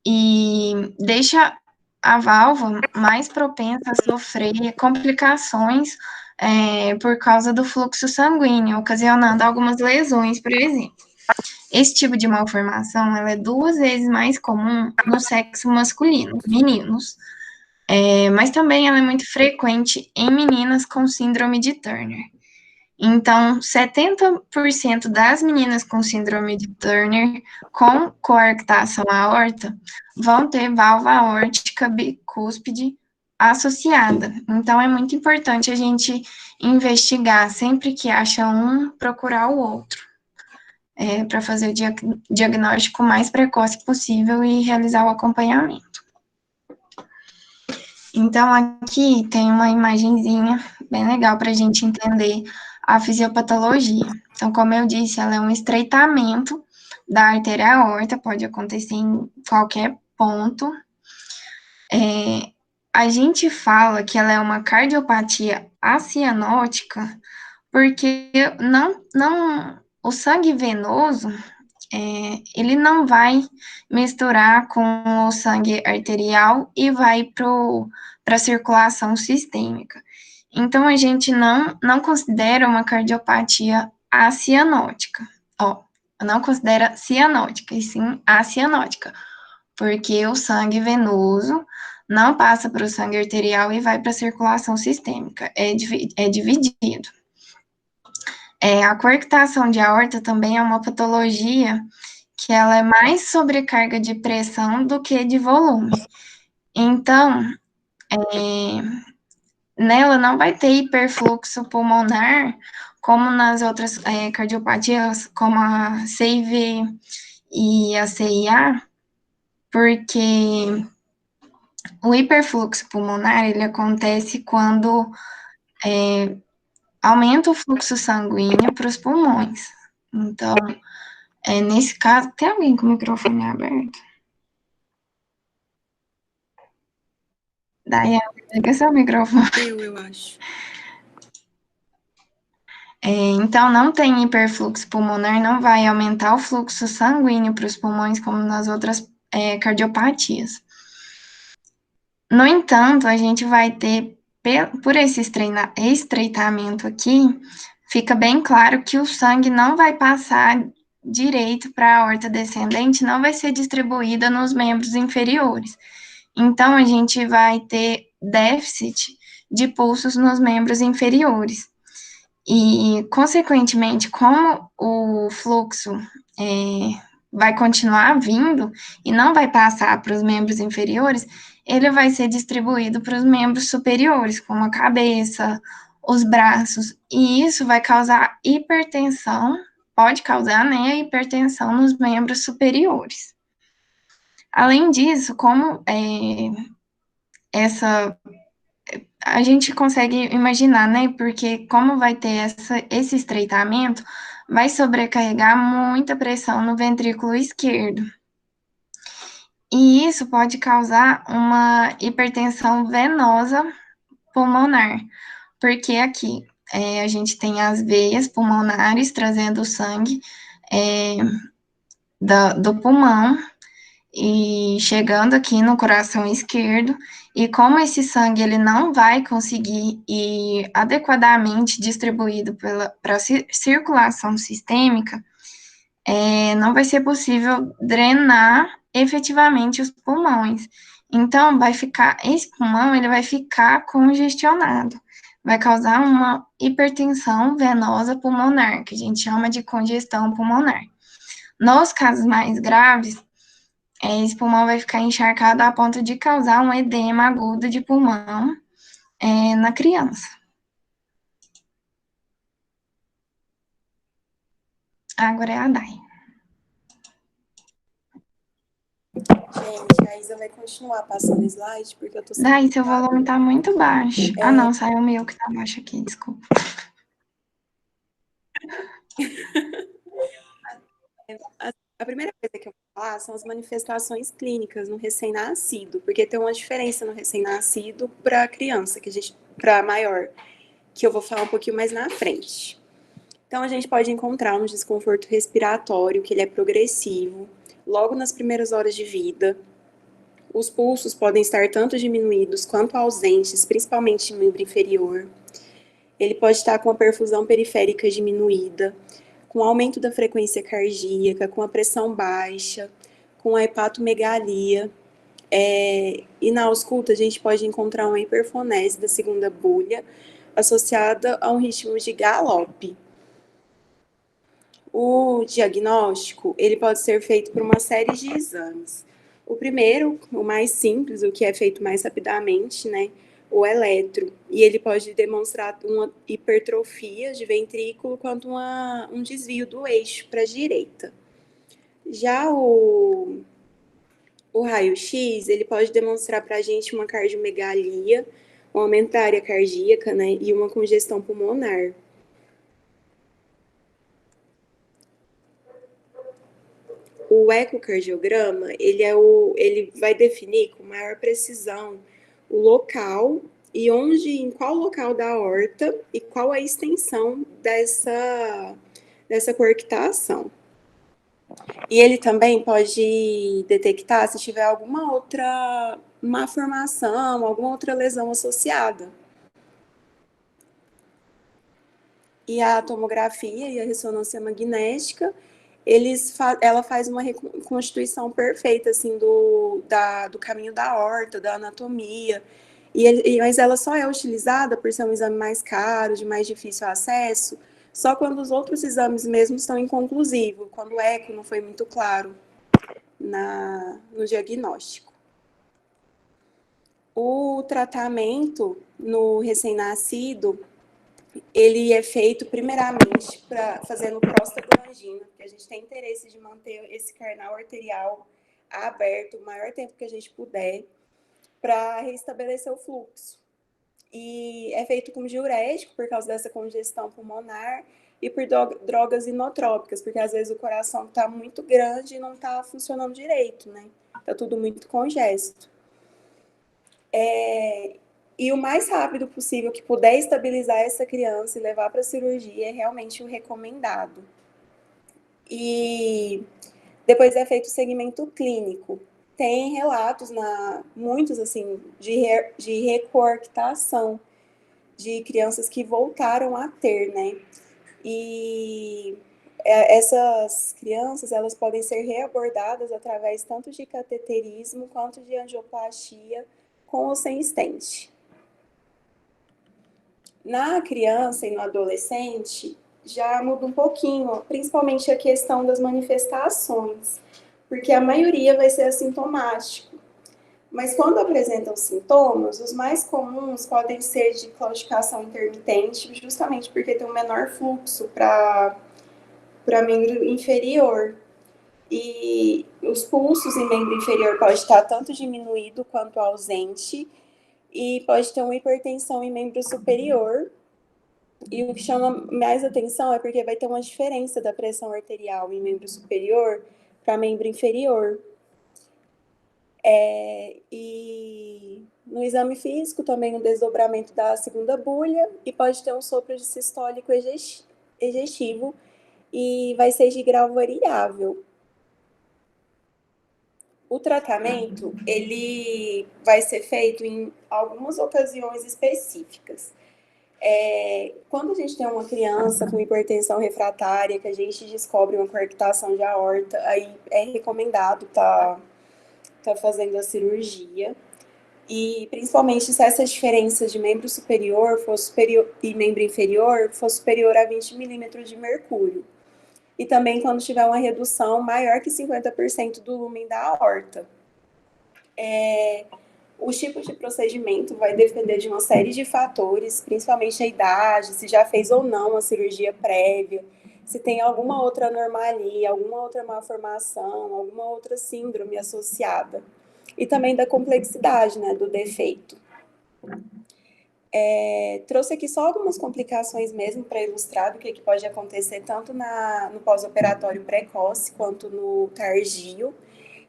e deixa a válvula mais propensa a sofrer complicações por causa do fluxo sanguíneo, ocasionando algumas lesões, por exemplo. Esse tipo de malformação ela é 2 vezes mais comum no sexo masculino, meninos, mas também ela é muito frequente em meninas com síndrome de Turner. Então, 70% das meninas com síndrome de Turner com coarctação aorta vão ter válvula aórtica bicúspide associada. Então, é muito importante a gente investigar sempre que acha um, procurar o outro, para fazer o diagnóstico mais precoce possível e realizar o acompanhamento. Então, aqui tem uma imagenzinha bem legal para a gente entender a fisiopatologia. Então, como eu disse, ela é um estreitamento da artéria aorta, pode acontecer em qualquer ponto. A gente fala que ela é uma cardiopatia acianótica, porque o sangue venoso, ele não vai misturar com o sangue arterial e vai para a circulação sistêmica. Então, a gente não considera uma cardiopatia acianótica. Não considera cianótica, e sim acianótica, porque o sangue venoso não passa para o sangue arterial e vai para a circulação sistêmica, é dividido. A coarctação de aorta também é uma patologia que ela é mais sobrecarga de pressão do que de volume. Então, nela não vai ter hiperfluxo pulmonar, como nas outras cardiopatias, como a CIV e a CIA, porque o hiperfluxo pulmonar, ele acontece quando aumenta o fluxo sanguíneo para os pulmões. Então, nesse caso, tem alguém com o microfone aberto? Daiane, liga seu microfone. Eu acho. Então, não tem hiperfluxo pulmonar, não vai aumentar o fluxo sanguíneo para os pulmões, como nas outras cardiopatias. No entanto, a gente vai ter, por esse estreitamento aqui, fica bem claro que o sangue não vai passar direito para a aorta descendente, não vai ser distribuída nos membros inferiores. Então, a gente vai ter déficit de pulsos nos membros inferiores. E, consequentemente, como o fluxo vai continuar vindo e não vai passar para os membros inferiores, ele vai ser distribuído para os membros superiores, como a cabeça, os braços, e isso vai causar hipertensão, pode causar, né, hipertensão nos membros superiores. Além disso, como a gente consegue imaginar, né? Porque como vai ter esse estreitamento, vai sobrecarregar muita pressão no ventrículo esquerdo. E isso pode causar uma hipertensão venosa pulmonar, porque aqui a gente tem as veias pulmonares trazendo o sangue do pulmão e chegando aqui no coração esquerdo, e como esse sangue ele não vai conseguir ir adequadamente distribuído para a circulação sistêmica, não vai ser possível drenar efetivamente os pulmões. Então, esse pulmão ele vai ficar congestionado, vai causar uma hipertensão venosa pulmonar, que a gente chama de congestão pulmonar. Nos casos mais graves, esse pulmão vai ficar encharcado a ponto de causar um edema agudo de pulmão na criança. Agora é a Dai. Gente, a Isa vai continuar passando slide, porque eu tô sem Daí, seu volume tá muito baixo. Ah, não, saiu o meu que tá baixo aqui, desculpa. A primeira coisa que eu vou falar são as manifestações clínicas no recém-nascido, porque tem uma diferença no recém-nascido para criança, para maior, que eu vou falar um pouquinho mais na frente. Então, a gente pode encontrar um desconforto respiratório, que ele é progressivo, logo nas primeiras horas de vida. Os pulsos podem estar tanto diminuídos quanto ausentes, principalmente no membro inferior. Ele pode estar com a perfusão periférica diminuída, com aumento da frequência cardíaca, com a pressão baixa, com a hepatomegalia. E na ausculta, a gente pode encontrar uma hiperfonese da segunda bulha, associada a um ritmo de galope. O diagnóstico, ele pode ser feito por uma série de exames. O primeiro, o mais simples, o que é feito mais rapidamente, né, o eletro, e ele pode demonstrar uma hipertrofia de ventrículo quanto um desvio do eixo para a direita. Já o raio-x, ele pode demonstrar para a gente uma cardiomegalia, um aumento da área cardíaca, né, e uma congestão pulmonar. O ecocardiograma, ele vai definir com maior precisão o local e em qual local da aorta e qual a extensão dessa coarctação. E ele também pode detectar se tiver alguma outra malformação, alguma outra lesão associada. E a tomografia e a ressonância magnética, ela faz uma reconstituição perfeita assim, do caminho da aorta, da anatomia, mas ela só é utilizada por ser um exame mais caro, de mais difícil acesso, só quando os outros exames mesmo estão inconclusivos, quando o eco não foi muito claro no diagnóstico. O tratamento no recém-nascido, ele é feito primeiramente fazendo prostaglandina, porque a gente tem interesse de manter esse canal arterial aberto o maior tempo que a gente puder para restabelecer o fluxo. E é feito com diurético por causa dessa congestão pulmonar e por drogas inotrópicas, porque às vezes o coração está muito grande e não está funcionando direito, né? Está tudo muito congesto. E o mais rápido possível que puder estabilizar essa criança e levar para a cirurgia é realmente o recomendado. E depois é feito o segmento clínico. Tem relatos, muitos assim, de recoarctação de crianças que voltaram a ter, né? E essas crianças, elas podem ser reabordadas através tanto de cateterismo quanto de angioplastia com ou sem stent. Na criança e no adolescente, já muda um pouquinho, principalmente a questão das manifestações, porque a maioria vai ser assintomático. Mas quando apresentam sintomas, os mais comuns podem ser de claudicação intermitente, justamente porque tem um menor fluxo para membro inferior. E os pulsos em membro inferior pode estar tanto diminuído quanto ausente, e pode ter uma hipertensão em membro superior. E o que chama mais atenção é porque vai ter uma diferença da pressão arterial em membro superior para membro inferior. E no exame físico também um desdobramento da segunda bulha e pode ter um sopro de sistólico egestivo e vai ser de grau variável. O tratamento, ele vai ser feito em algumas ocasiões específicas. Quando a gente tem uma criança com hipertensão refratária, que a gente descobre uma coarctação de aorta, aí é recomendado tá fazendo a cirurgia. E principalmente se essa diferença de membro superior e membro inferior for superior a 20 milímetros de mercúrio. E também quando tiver uma redução maior que 50% do lumen da aorta. Os tipos de procedimento vai depender de uma série de fatores, principalmente a idade, se já fez ou não a cirurgia prévia, se tem alguma outra anomalia, alguma outra malformação, alguma outra síndrome associada. e também da complexidade, né, do defeito. Trouxe aqui só algumas complicações mesmo para ilustrar do que pode acontecer tanto no pós-operatório precoce quanto no tardio,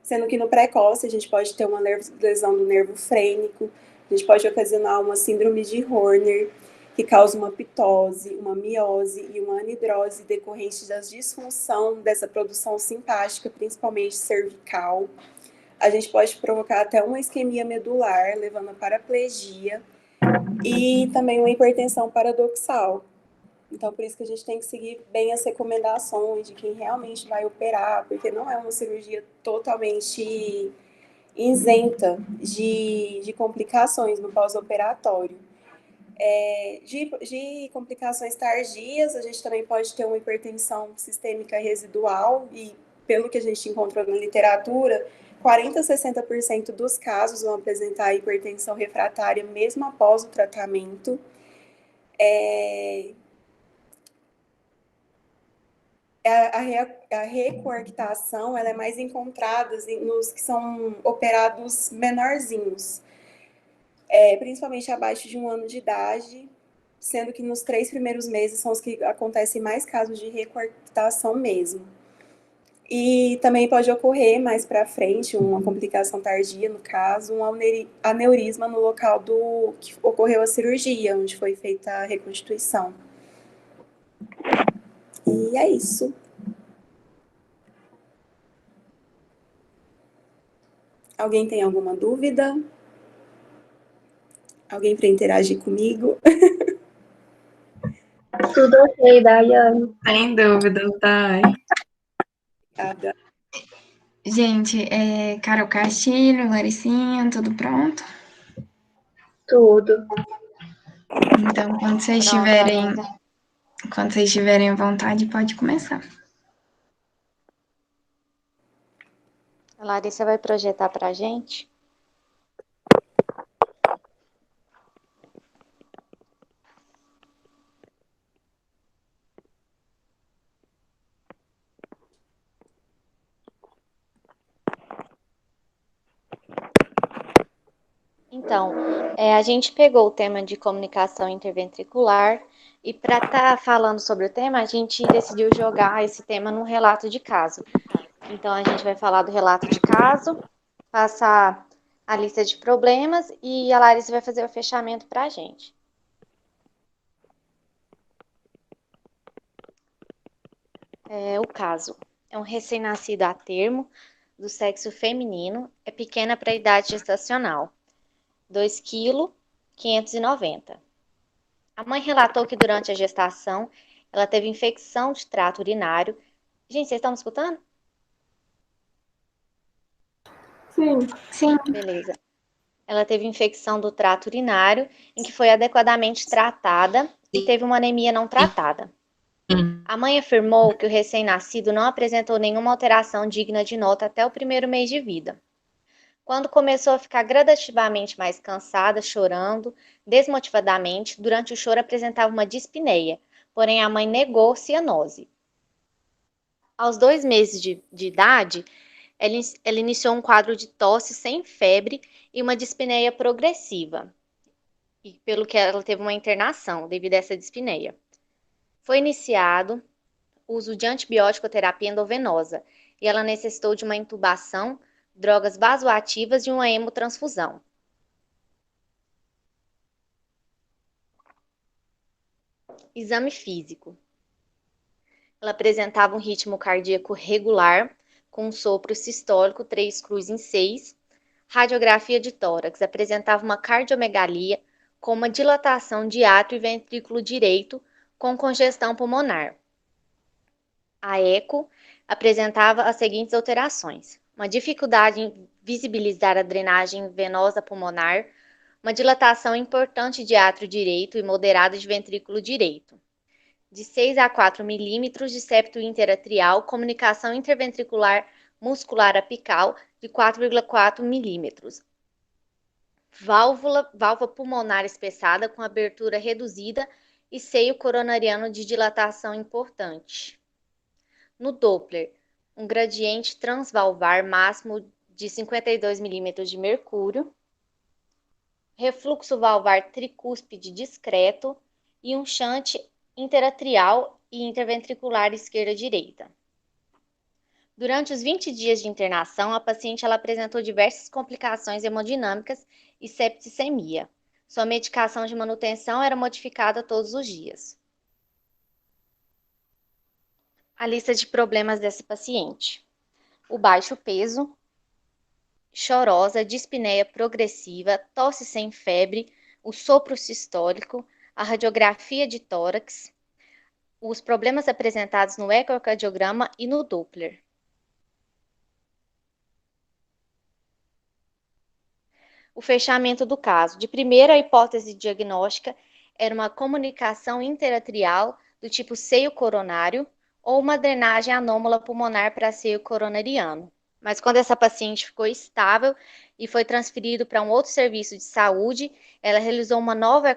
sendo que no precoce a gente pode ter uma lesão do nervo frênico, a gente pode ocasionar uma síndrome de Horner, que causa uma pitose, uma miose e uma anidrose decorrente da disfunção dessa produção simpática, principalmente cervical. A gente pode provocar até uma isquemia medular, levando a paraplegia, e também uma hipertensão paradoxal. Então, por isso que a gente tem que seguir bem as recomendações de quem realmente vai operar, porque não é uma cirurgia totalmente isenta de complicações no pós-operatório. De complicações tardias, a gente também pode ter uma hipertensão sistêmica residual, e pelo que a gente encontrou na literatura, 40% a 60% dos casos vão apresentar hipertensão refratária mesmo após o tratamento. A recoarctação ela é mais encontrada nos que são operados menorzinhos, principalmente abaixo de 1 ano de idade, sendo que nos 3 primeiros meses são os que acontecem mais casos de recoarctação mesmo. E também pode ocorrer mais para frente uma complicação tardia, no caso, um aneurisma no local que ocorreu a cirurgia, onde foi feita a reconstituição. E é isso. Alguém tem alguma dúvida? Alguém para interagir comigo? Tudo ok, Daiane. Sem dúvida, Thay. Obrigada. Gente, Carol Castilho, Laricinha, tudo pronto? Tudo. Então, quando vocês Pronto, tiverem à vontade, pode começar. A Larissa vai projetar para a gente. Então, a gente pegou o tema de comunicação interventricular e para estar falando sobre o tema, a gente decidiu jogar esse tema num relato de caso. Então, a gente vai falar do relato de caso, passar a lista de problemas e a Larissa vai fazer o fechamento para a gente. O caso é um recém-nascido a termo, do sexo feminino, é pequena para a idade gestacional. 2 kg, 590. A mãe relatou que durante a gestação ela teve infecção de trato urinário. Gente, vocês estão me escutando? Sim. Beleza. Ela teve infecção do trato urinário, em que foi adequadamente tratada e teve uma anemia não tratada. A mãe afirmou que o recém-nascido não apresentou nenhuma alteração digna de nota até o 1º mês de vida. Quando começou a ficar gradativamente mais cansada, chorando, desmotivadamente, durante o choro apresentava uma dispneia, porém a mãe negou cianose. Aos 2 meses de idade, ela iniciou um quadro de tosse sem febre e uma dispneia progressiva, e pelo que ela teve uma internação devido a essa dispneia. Foi iniciado o uso de antibiótico terapia endovenosa e ela necessitou de uma intubação, drogas vasoativas e uma hemotransfusão. Exame físico. Ela apresentava um ritmo cardíaco regular, com um sopro sistólico 3 cruz em 6. Radiografia de tórax. Apresentava uma cardiomegalia com uma dilatação de átrio e ventrículo direito com congestão pulmonar. A eco apresentava as seguintes alterações: uma dificuldade em visibilizar a drenagem venosa pulmonar, uma dilatação importante de átrio direito e moderada de ventrículo direito, de 6 a 4 milímetros de septo interatrial, comunicação interventricular muscular apical de 4,4 milímetros, válvula pulmonar espessada com abertura reduzida e seio coronariano de dilatação importante. No Doppler, um gradiente transvalvar máximo de 52 milímetros de mercúrio, refluxo valvar tricúspide discreto e um shunt interatrial e interventricular esquerda-direita. Durante os 20 dias de internação, a paciente apresentou diversas complicações hemodinâmicas e septicemia. Sua medicação de manutenção era modificada todos os dias. A lista de problemas dessa paciente: o baixo peso, chorosa, dispneia progressiva, tosse sem febre, o sopro sistólico, a radiografia de tórax, os problemas apresentados no ecocardiograma e no Doppler. O fechamento do caso. De primeira, a hipótese diagnóstica era uma comunicação interatrial do tipo seio coronário ou uma drenagem anômala pulmonar para seio coronariano. Mas quando essa paciente ficou estável e foi transferido para um outro serviço de saúde, ela realizou uma nova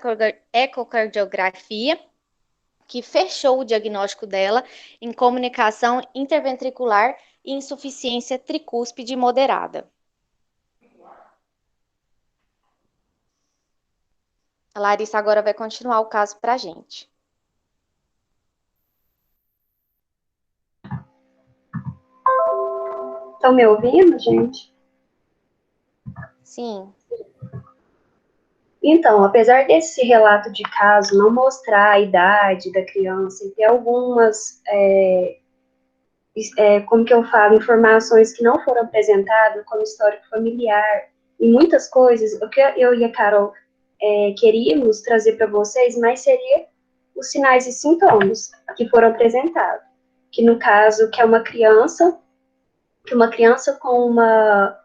ecocardiografia que fechou o diagnóstico dela em comunicação interventricular e insuficiência tricúspide moderada. A Larissa agora vai continuar o caso para a gente. Estão me ouvindo, gente? Sim. Então, apesar desse relato de caso não mostrar a idade da criança e ter algumas, como que eu falo, informações que não foram apresentadas, como histórico familiar e muitas coisas, o que eu e a Carol queríamos trazer para vocês, mas seria os sinais e sintomas que foram apresentados. Que no caso, que é uma criança com uma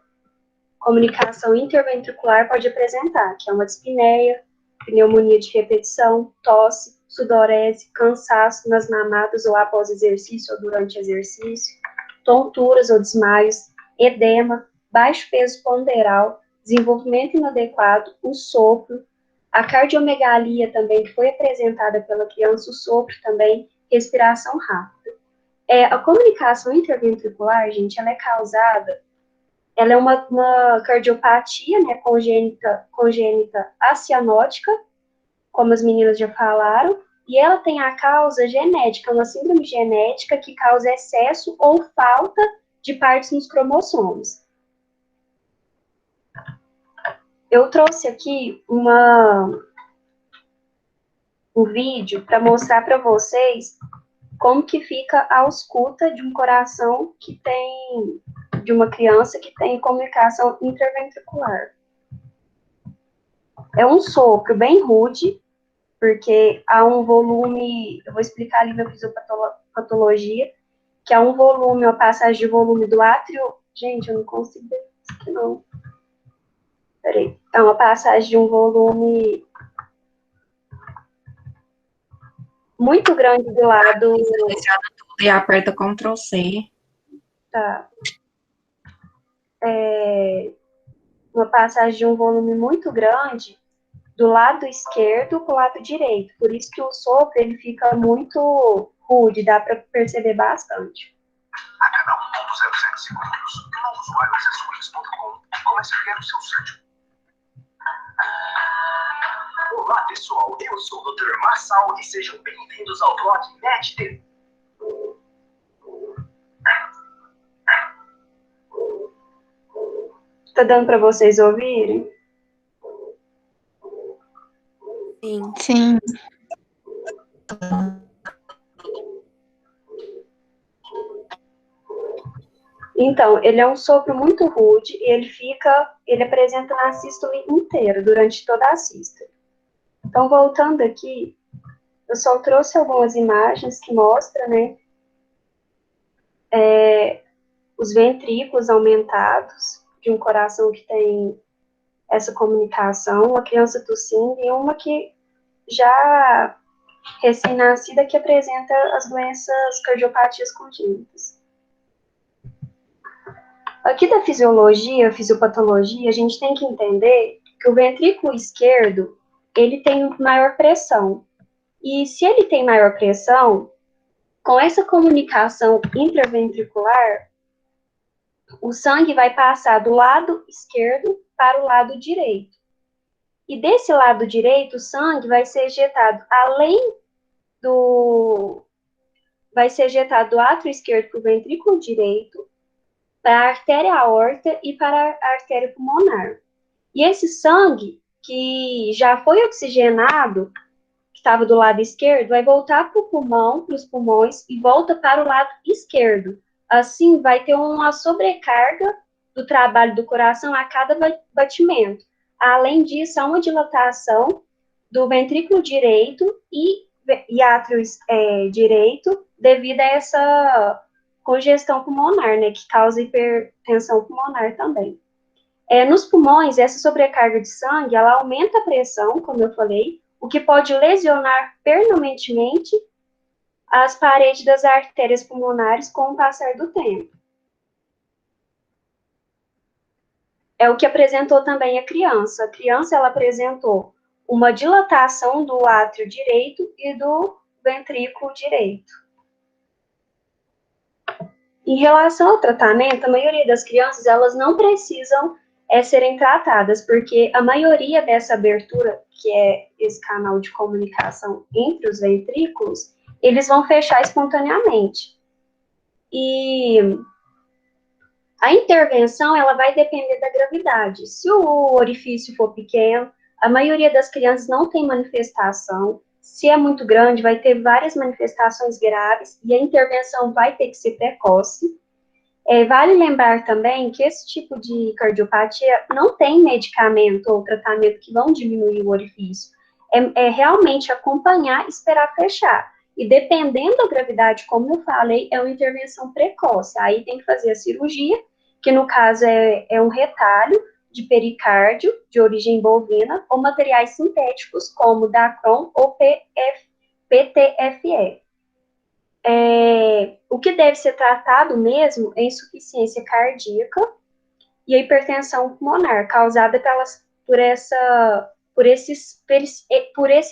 comunicação interventricular pode apresentar, que é uma dispneia, pneumonia de repetição, tosse, sudorese, cansaço nas mamadas ou após exercício ou durante exercício, tonturas ou desmaios, edema, baixo peso ponderal, desenvolvimento inadequado, o sopro, a cardiomegalia também, que foi apresentada pela criança, o sopro também, respiração rápida. A comunicação interventricular, gente, ela é causada, ela é uma cardiopatia, né, congênita acianótica, como as meninas já falaram, e ela tem a causa genética, uma síndrome genética que causa excesso ou falta de partes nos cromossomos. Eu trouxe aqui um vídeo para mostrar para vocês como que fica a ausculta de um coração de uma criança que tem comunicação interventricular. É um sopro bem rude, porque há um volume, eu vou explicar ali na fisiopatologia, que há um volume, uma passagem de volume do átrio, gente, eu não consigo ver isso aqui não. Peraí, é uma passagem de um volume muito grande do lado. Seleciona tudo e aperta Ctrl C. Tá. Uma passagem de um volume muito grande do lado esquerdo para o lado direito. Por isso que o sopro ele fica muito rude, dá para perceber bastante. A cada 1,07 segundos, um novo usuário acessa o Riz.com e começa a criar o seu site. Olá, pessoal. Eu sou o Dr. Marçal e sejam bem-vindos ao blog NetT. Tá dando para vocês ouvirem? Sim. Sim. Então, ele é um sopro muito rude e ele apresenta na sístole inteira, durante toda a sístole. Então, voltando aqui, eu só trouxe algumas imagens que mostram, né, os ventrículos aumentados de um coração que tem essa comunicação, uma criança tossindo e uma que já recém-nascida que apresenta as doenças cardiopatias congênitas. Aqui da fisiologia, fisiopatologia, a gente tem que entender que o ventrículo esquerdo, ele tem maior pressão. E se ele tem maior pressão, com essa comunicação intraventricular, o sangue vai passar do lado esquerdo para o lado direito. E desse lado direito, o sangue vai ser ejetado vai ser ejetado do átrio esquerdo para o ventrículo direito, para a artéria aorta e para a artéria pulmonar. E esse sangue, que já foi oxigenado, que estava do lado esquerdo, vai voltar para o pulmão, para os pulmões, e volta para o lado esquerdo. Assim, vai ter uma sobrecarga do trabalho do coração a cada batimento. Além disso, há uma dilatação do ventrículo direito e átrio direito, devido a essa congestão pulmonar, né, que causa hipertensão pulmonar também. Nos pulmões, essa sobrecarga de sangue, ela aumenta a pressão, como eu falei, o que pode lesionar permanentemente as paredes das artérias pulmonares com o passar do tempo. É o que apresentou também a criança. A criança, ela apresentou uma dilatação do átrio direito e do ventrículo direito. Em relação ao tratamento, a maioria das crianças, elas não precisam serem tratadas, porque a maioria dessa abertura, que é esse canal de comunicação entre os ventrículos, eles vão fechar espontaneamente. E a intervenção, ela vai depender da gravidade. Se o orifício for pequeno, a maioria das crianças não tem manifestação. Se é muito grande, vai ter várias manifestações graves e a intervenção vai ter que ser precoce. Vale lembrar também que esse tipo de cardiopatia não tem medicamento ou tratamento que vão diminuir o orifício. É realmente acompanhar e esperar fechar. E dependendo da gravidade, como eu falei, é uma intervenção precoce. Aí tem que fazer a cirurgia, que no caso é um retalho de pericárdio de origem bovina ou materiais sintéticos, como Dacron ou PTFE. O que deve ser tratado mesmo é insuficiência cardíaca e a hipertensão pulmonar, causada por esse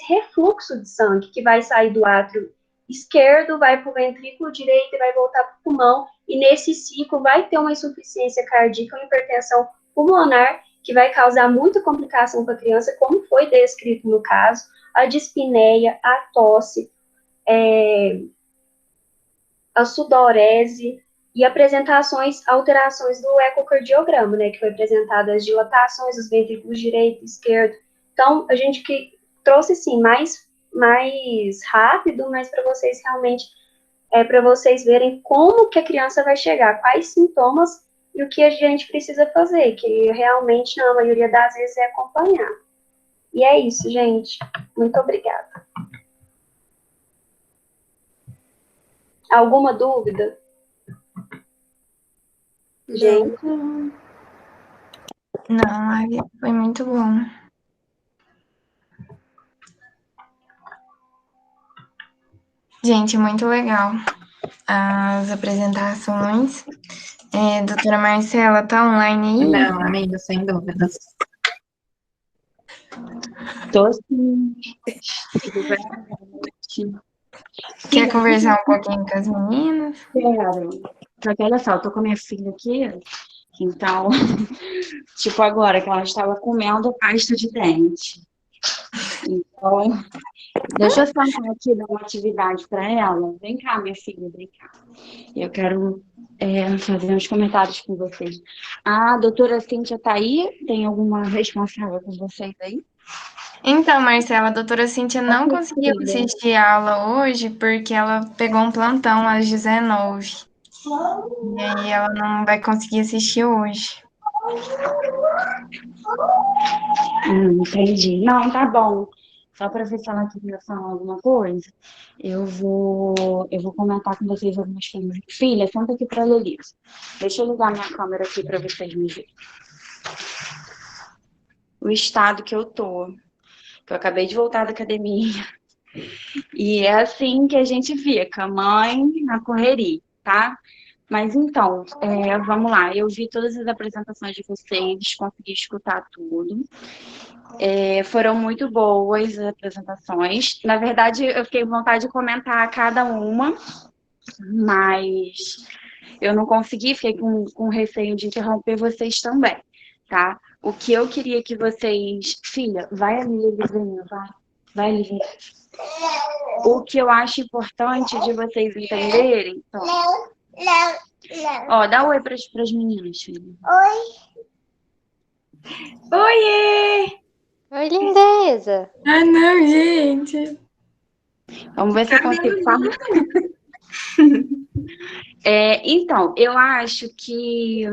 refluxo de sangue que vai sair do átrio esquerdo, vai para o ventrículo direito e vai voltar para o pulmão, e nesse ciclo vai ter uma insuficiência cardíaca, uma hipertensão pulmonar, que vai causar muita complicação para a criança, como foi descrito no caso, a dispneia, a tosse, a sudorese e alterações do ecocardiograma, né, que foi apresentada as dilatações dos ventrículos direito e esquerdo. Então, a gente que trouxe, assim, mais rápido, mas para vocês realmente, para vocês verem como que a criança vai chegar, quais sintomas e o que a gente precisa fazer, que realmente, na maioria das vezes, é acompanhar. E é isso, gente. Muito obrigada. Alguma dúvida? Gente? Não, foi muito bom. Gente, muito legal as apresentações. Doutora Marcela, tá online aí? Não, amiga, sem dúvidas. Tô sim. Quer conversar um pouquinho com as meninas? Quero. Porque olha só, eu tô com a minha filha aqui, então, tipo agora, que ela estava comendo pasta de dente. Então, deixa eu sentar aqui e dar uma atividade para ela. Vem cá, minha filha, vem cá. Eu quero fazer uns comentários com vocês. A doutora Cíntia tá aí? Tem alguma responsável com vocês aí? Então, Marcela, a doutora Cíntia não conseguiu assistir a aula hoje porque ela pegou um plantão às 19. E aí ela não vai conseguir assistir hoje. Entendi. Não, tá bom. Só para ver se ela queria falar alguma coisa, eu vou comentar com vocês algumas coisas. Filha, senta aqui para ler livro. Deixa eu ligar minha câmera aqui para vocês me verem. O estado que eu tô. Que eu acabei de voltar da academia. E é assim que a gente fica, mãe na correria, tá? Mas então, vamos lá. Eu vi todas as apresentações de vocês, consegui escutar tudo. Foram muito boas as apresentações. Na verdade, eu fiquei com vontade de comentar cada uma, mas eu não consegui, fiquei com receio de interromper vocês também, tá? O que eu queria que vocês... Filha, vai ali, Livinho, vai, Livinho. O que eu acho importante de vocês entenderem... Então, ó, dá oi para as meninas, filha. Oiê! Oi, lindeza. Ah, não, gente. Vamos ver se eu consigo falar. Então, eu acho que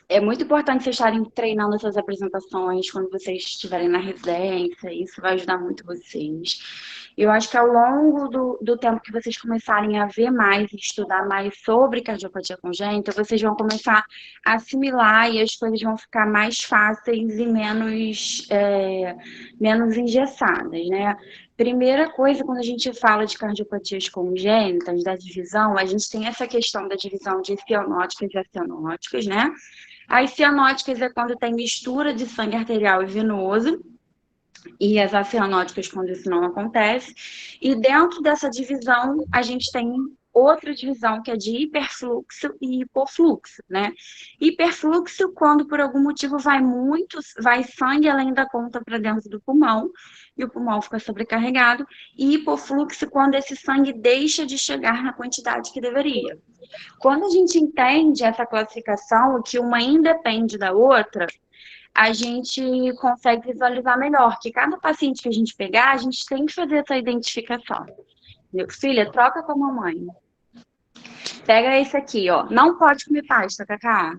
é muito importante vocês estarem treinando essas apresentações quando vocês estiverem na residência, isso vai ajudar muito vocês. Eu acho que ao longo do tempo que vocês começarem a ver mais e estudar mais sobre cardiopatia congênita, vocês vão começar a assimilar e as coisas vão ficar mais fáceis e menos engessadas, né? Primeira coisa, quando a gente fala de cardiopatias congênitas, da divisão, a gente tem essa questão da divisão de cianóticas e acianóticas, né? As cianóticas é quando tem mistura de sangue arterial e venoso, e as acianóticas quando isso não acontece. E dentro dessa divisão, a gente tem outra divisão que é de hiperfluxo e hipofluxo, né? Hiperfluxo quando por algum motivo vai sangue além da conta para dentro do pulmão, e o pulmão fica sobrecarregado, e hipofluxo quando esse sangue deixa de chegar na quantidade que deveria. Quando a gente entende essa classificação, que uma independe da outra, a gente consegue visualizar melhor, que cada paciente que a gente pegar, a gente tem que fazer essa identificação. Filha, troca com a mamãe. Pega esse aqui, ó. Não pode comer pasta, Cacá.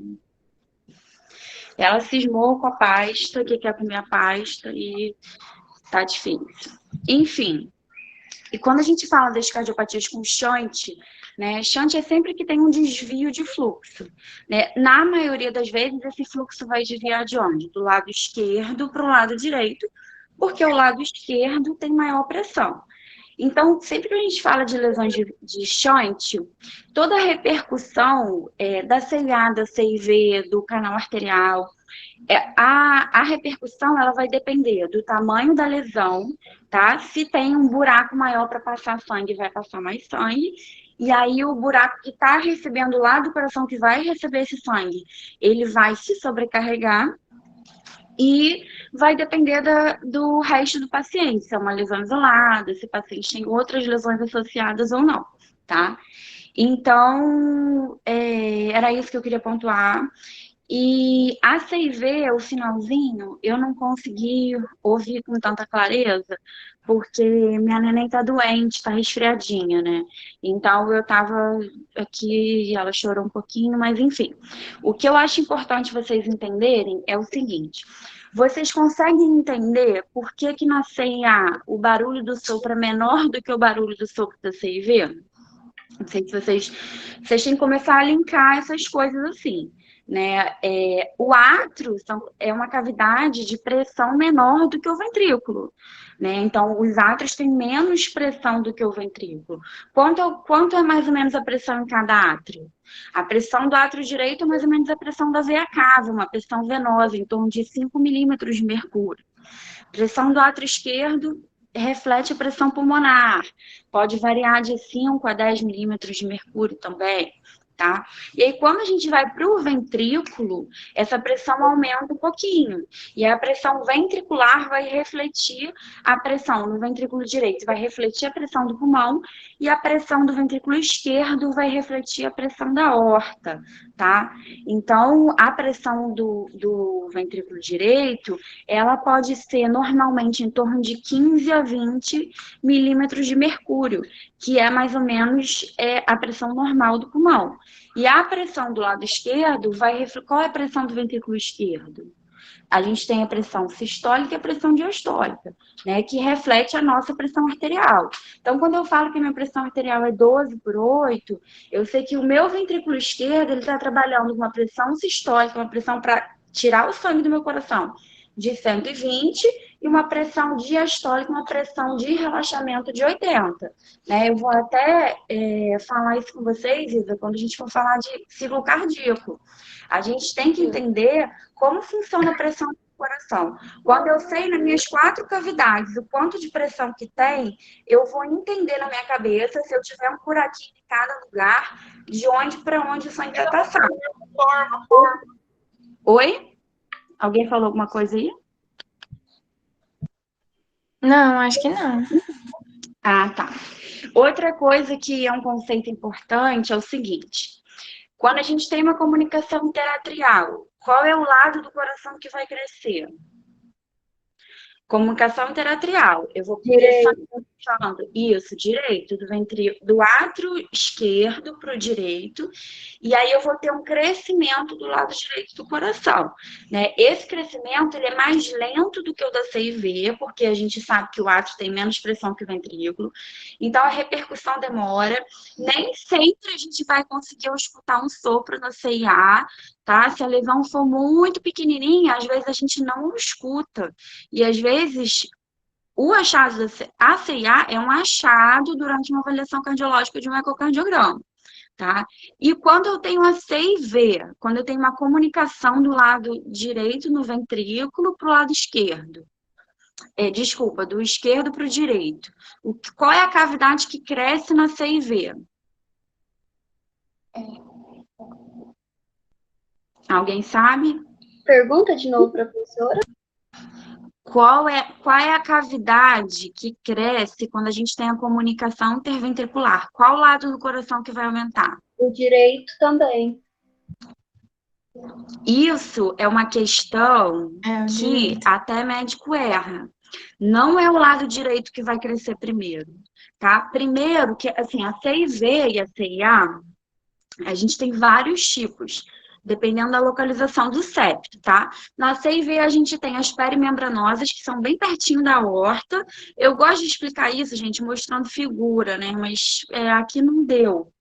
Ela cismou com a pasta, que quer comer a pasta e tá difícil. Enfim. E quando a gente fala das cardiopatias com shunt, né? Shunt é sempre que tem um desvio de fluxo, né? Na maioria das vezes, esse fluxo vai desviar de onde? Do lado esquerdo para o lado direito, porque o lado esquerdo tem maior pressão. Então, sempre que a gente fala de lesões de shunt, toda a repercussão da CIA, da CIV, do canal arterial, a repercussão ela vai depender do tamanho da lesão, tá? Se tem um buraco maior para passar sangue, vai passar mais sangue. E aí o buraco que está recebendo lá do coração, que vai receber esse sangue, ele vai se sobrecarregar e vai depender do resto do paciente, se é uma lesão isolada, se o paciente tem outras lesões associadas ou não, tá? Então, era isso que eu queria pontuar. E a CIV, o finalzinho, eu não consegui ouvir com tanta clareza, porque minha neném tá doente, tá resfriadinha, né? Então, eu tava aqui, ela chorou um pouquinho, mas enfim. O que eu acho importante vocês entenderem é o seguinte: vocês conseguem entender por que que na CIA o barulho do sopro é menor do que o barulho do sopro da CIV? Não sei se vocês têm que começar a linkar essas coisas assim, né? O átrio é uma cavidade de pressão menor do que o ventrículo, né? Então, os átrios têm menos pressão do que o ventrículo. Quanto é mais ou menos a pressão em cada átrio? A pressão do átrio direito é mais ou menos a pressão da veia cava, uma pressão venosa, em torno de 5 milímetros de mercúrio. Pressão do átrio esquerdo reflete a pressão pulmonar, pode variar de 5 a 10 milímetros de mercúrio também, tá? E aí, quando a gente vai para o ventrículo, essa pressão aumenta um pouquinho, e a pressão ventricular vai refletir a pressão no ventrículo direito, vai refletir a pressão do pulmão, e a pressão do ventrículo esquerdo vai refletir a pressão da aorta, tá? Então, a pressão do ventrículo direito, ela pode ser normalmente em torno de 15 a 20 milímetros de mercúrio, que é mais ou menos a pressão normal do pulmão. E a pressão do lado esquerdo qual é a pressão do ventrículo esquerdo? A gente tem a pressão sistólica e a pressão diastólica, né, que reflete a nossa pressão arterial. Então, quando eu falo que minha pressão arterial é 12/8, eu sei que o meu ventrículo esquerdo ele está trabalhando com uma pressão sistólica, uma pressão para tirar o sangue do meu coração, de 120, e uma pressão diastólica, uma pressão de relaxamento de 80. Né? Eu vou até falar isso com vocês, Isa, quando a gente for falar de ciclo cardíaco. A gente tem que entender como funciona a pressão coração. Quando eu sei nas minhas 4 cavidades o quanto de pressão que tem, eu vou entender na minha cabeça, se eu tiver um buraquinho em cada lugar, de onde para onde o sangue vai passar. Oi? Alguém falou alguma coisa aí? Não, acho que não. Ah, tá. Outra coisa que é um conceito importante é o seguinte: quando a gente tem uma comunicação interatrial, qual é o lado do coração que vai crescer? Comunicação interatrial. Eu vou começar falando isso, direito, do átrio esquerdo para o direito, e aí eu vou ter um crescimento do lado direito do coração, né? Esse crescimento, ele é mais lento do que o da CIV, porque a gente sabe que o átrio tem menos pressão que o ventrículo, então a repercussão demora, nem sempre a gente vai conseguir escutar um sopro na CIA, tá? Se a lesão for muito pequenininha, às vezes a gente não escuta, e às vezes o achado da ACIA é um achado durante uma avaliação cardiológica de um ecocardiograma, tá? E quando eu tenho a CIV, quando eu tenho uma comunicação do lado direito no ventrículo para o lado esquerdo, desculpa, do esquerdo para o direito, qual é a cavidade que cresce na CIV? Alguém sabe? Pergunta de novo, professora. Qual é a cavidade que cresce quando a gente tem a comunicação interventricular? Qual lado do coração que vai aumentar? O direito também. Isso é uma questão que até médico erra. Não é o lado direito que vai crescer primeiro, tá? Primeiro, que assim, a CIV e a CIA, a gente tem vários tipos, dependendo da localização do septo, tá? Na CIV a gente tem as perimembranosas, que são bem pertinho da aorta. Eu gosto de explicar isso, gente, mostrando figura, né? Mas aqui não deu.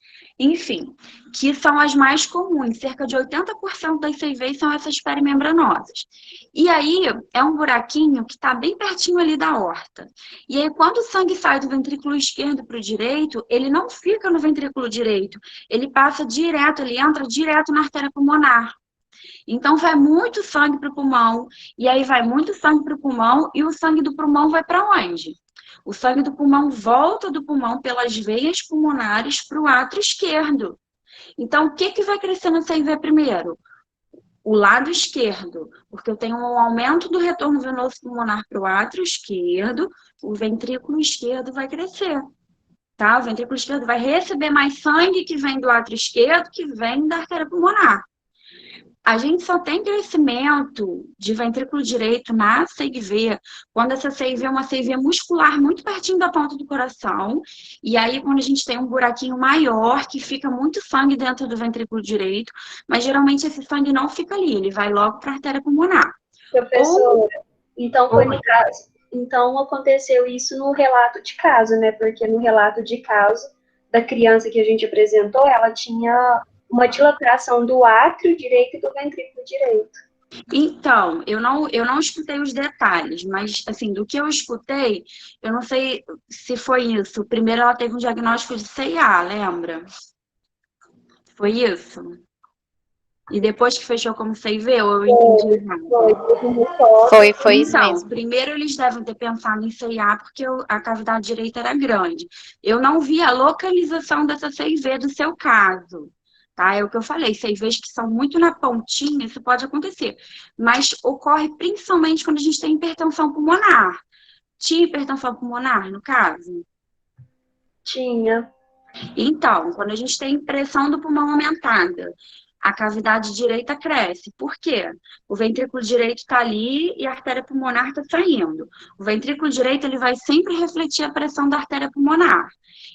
Enfim, que são as mais comuns. Cerca de 80% das CIVs são essas perimembranosas. E aí, é um buraquinho que está bem pertinho ali da aorta. E aí, quando o sangue sai do ventrículo esquerdo para o direito, ele não fica no ventrículo direito. Ele passa direto, ele entra direto na artéria pulmonar. Então, vai muito sangue para o pulmão. E aí, vai muito sangue para o pulmão. E o sangue do pulmão vai para onde? O sangue do pulmão volta do pulmão pelas veias pulmonares para o átrio esquerdo. Então, o que vai crescer na CIV primeiro? O lado esquerdo, porque eu tenho um aumento do retorno venoso pulmonar para o átrio esquerdo, o ventrículo esquerdo vai crescer, tá? O ventrículo esquerdo vai receber mais sangue que vem do átrio esquerdo, que vem da artéria pulmonar. A gente só tem crescimento de ventrículo direito na CIV, quando essa CIV é uma CIV muscular muito pertinho da ponta do coração, e aí quando a gente tem um buraquinho maior, que fica muito sangue dentro do ventrículo direito, mas geralmente esse sangue não fica ali, ele vai logo para a artéria pulmonar. Professora, então foi no caso. Então aconteceu isso no relato de caso, né? Porque no relato de caso da criança que a gente apresentou, ela tinha uma dilatação do átrio direito e do ventrículo direito. Então, eu não escutei os detalhes, mas, assim, do que eu escutei, eu não sei se foi isso. Primeiro ela teve um diagnóstico de CIA, lembra? Foi isso? E depois que fechou como CIV, eu entendi errado? Foi isso Então, mesmo. primeiro eles devem ter pensado em CIA porque a cavidade direita era grande. Eu não vi a localização dessa CIV do seu caso. Tá? É o que eu falei, CIVs que são muito na pontinha, isso pode acontecer. Mas ocorre principalmente quando a gente tem hipertensão pulmonar. Tinha hipertensão pulmonar, no caso? Tinha. Então, quando a gente tem pressão do pulmão aumentada, a cavidade direita cresce. Por quê? O ventrículo direito está ali e a artéria pulmonar está saindo. O ventrículo direito ele vai sempre refletir a pressão da artéria pulmonar.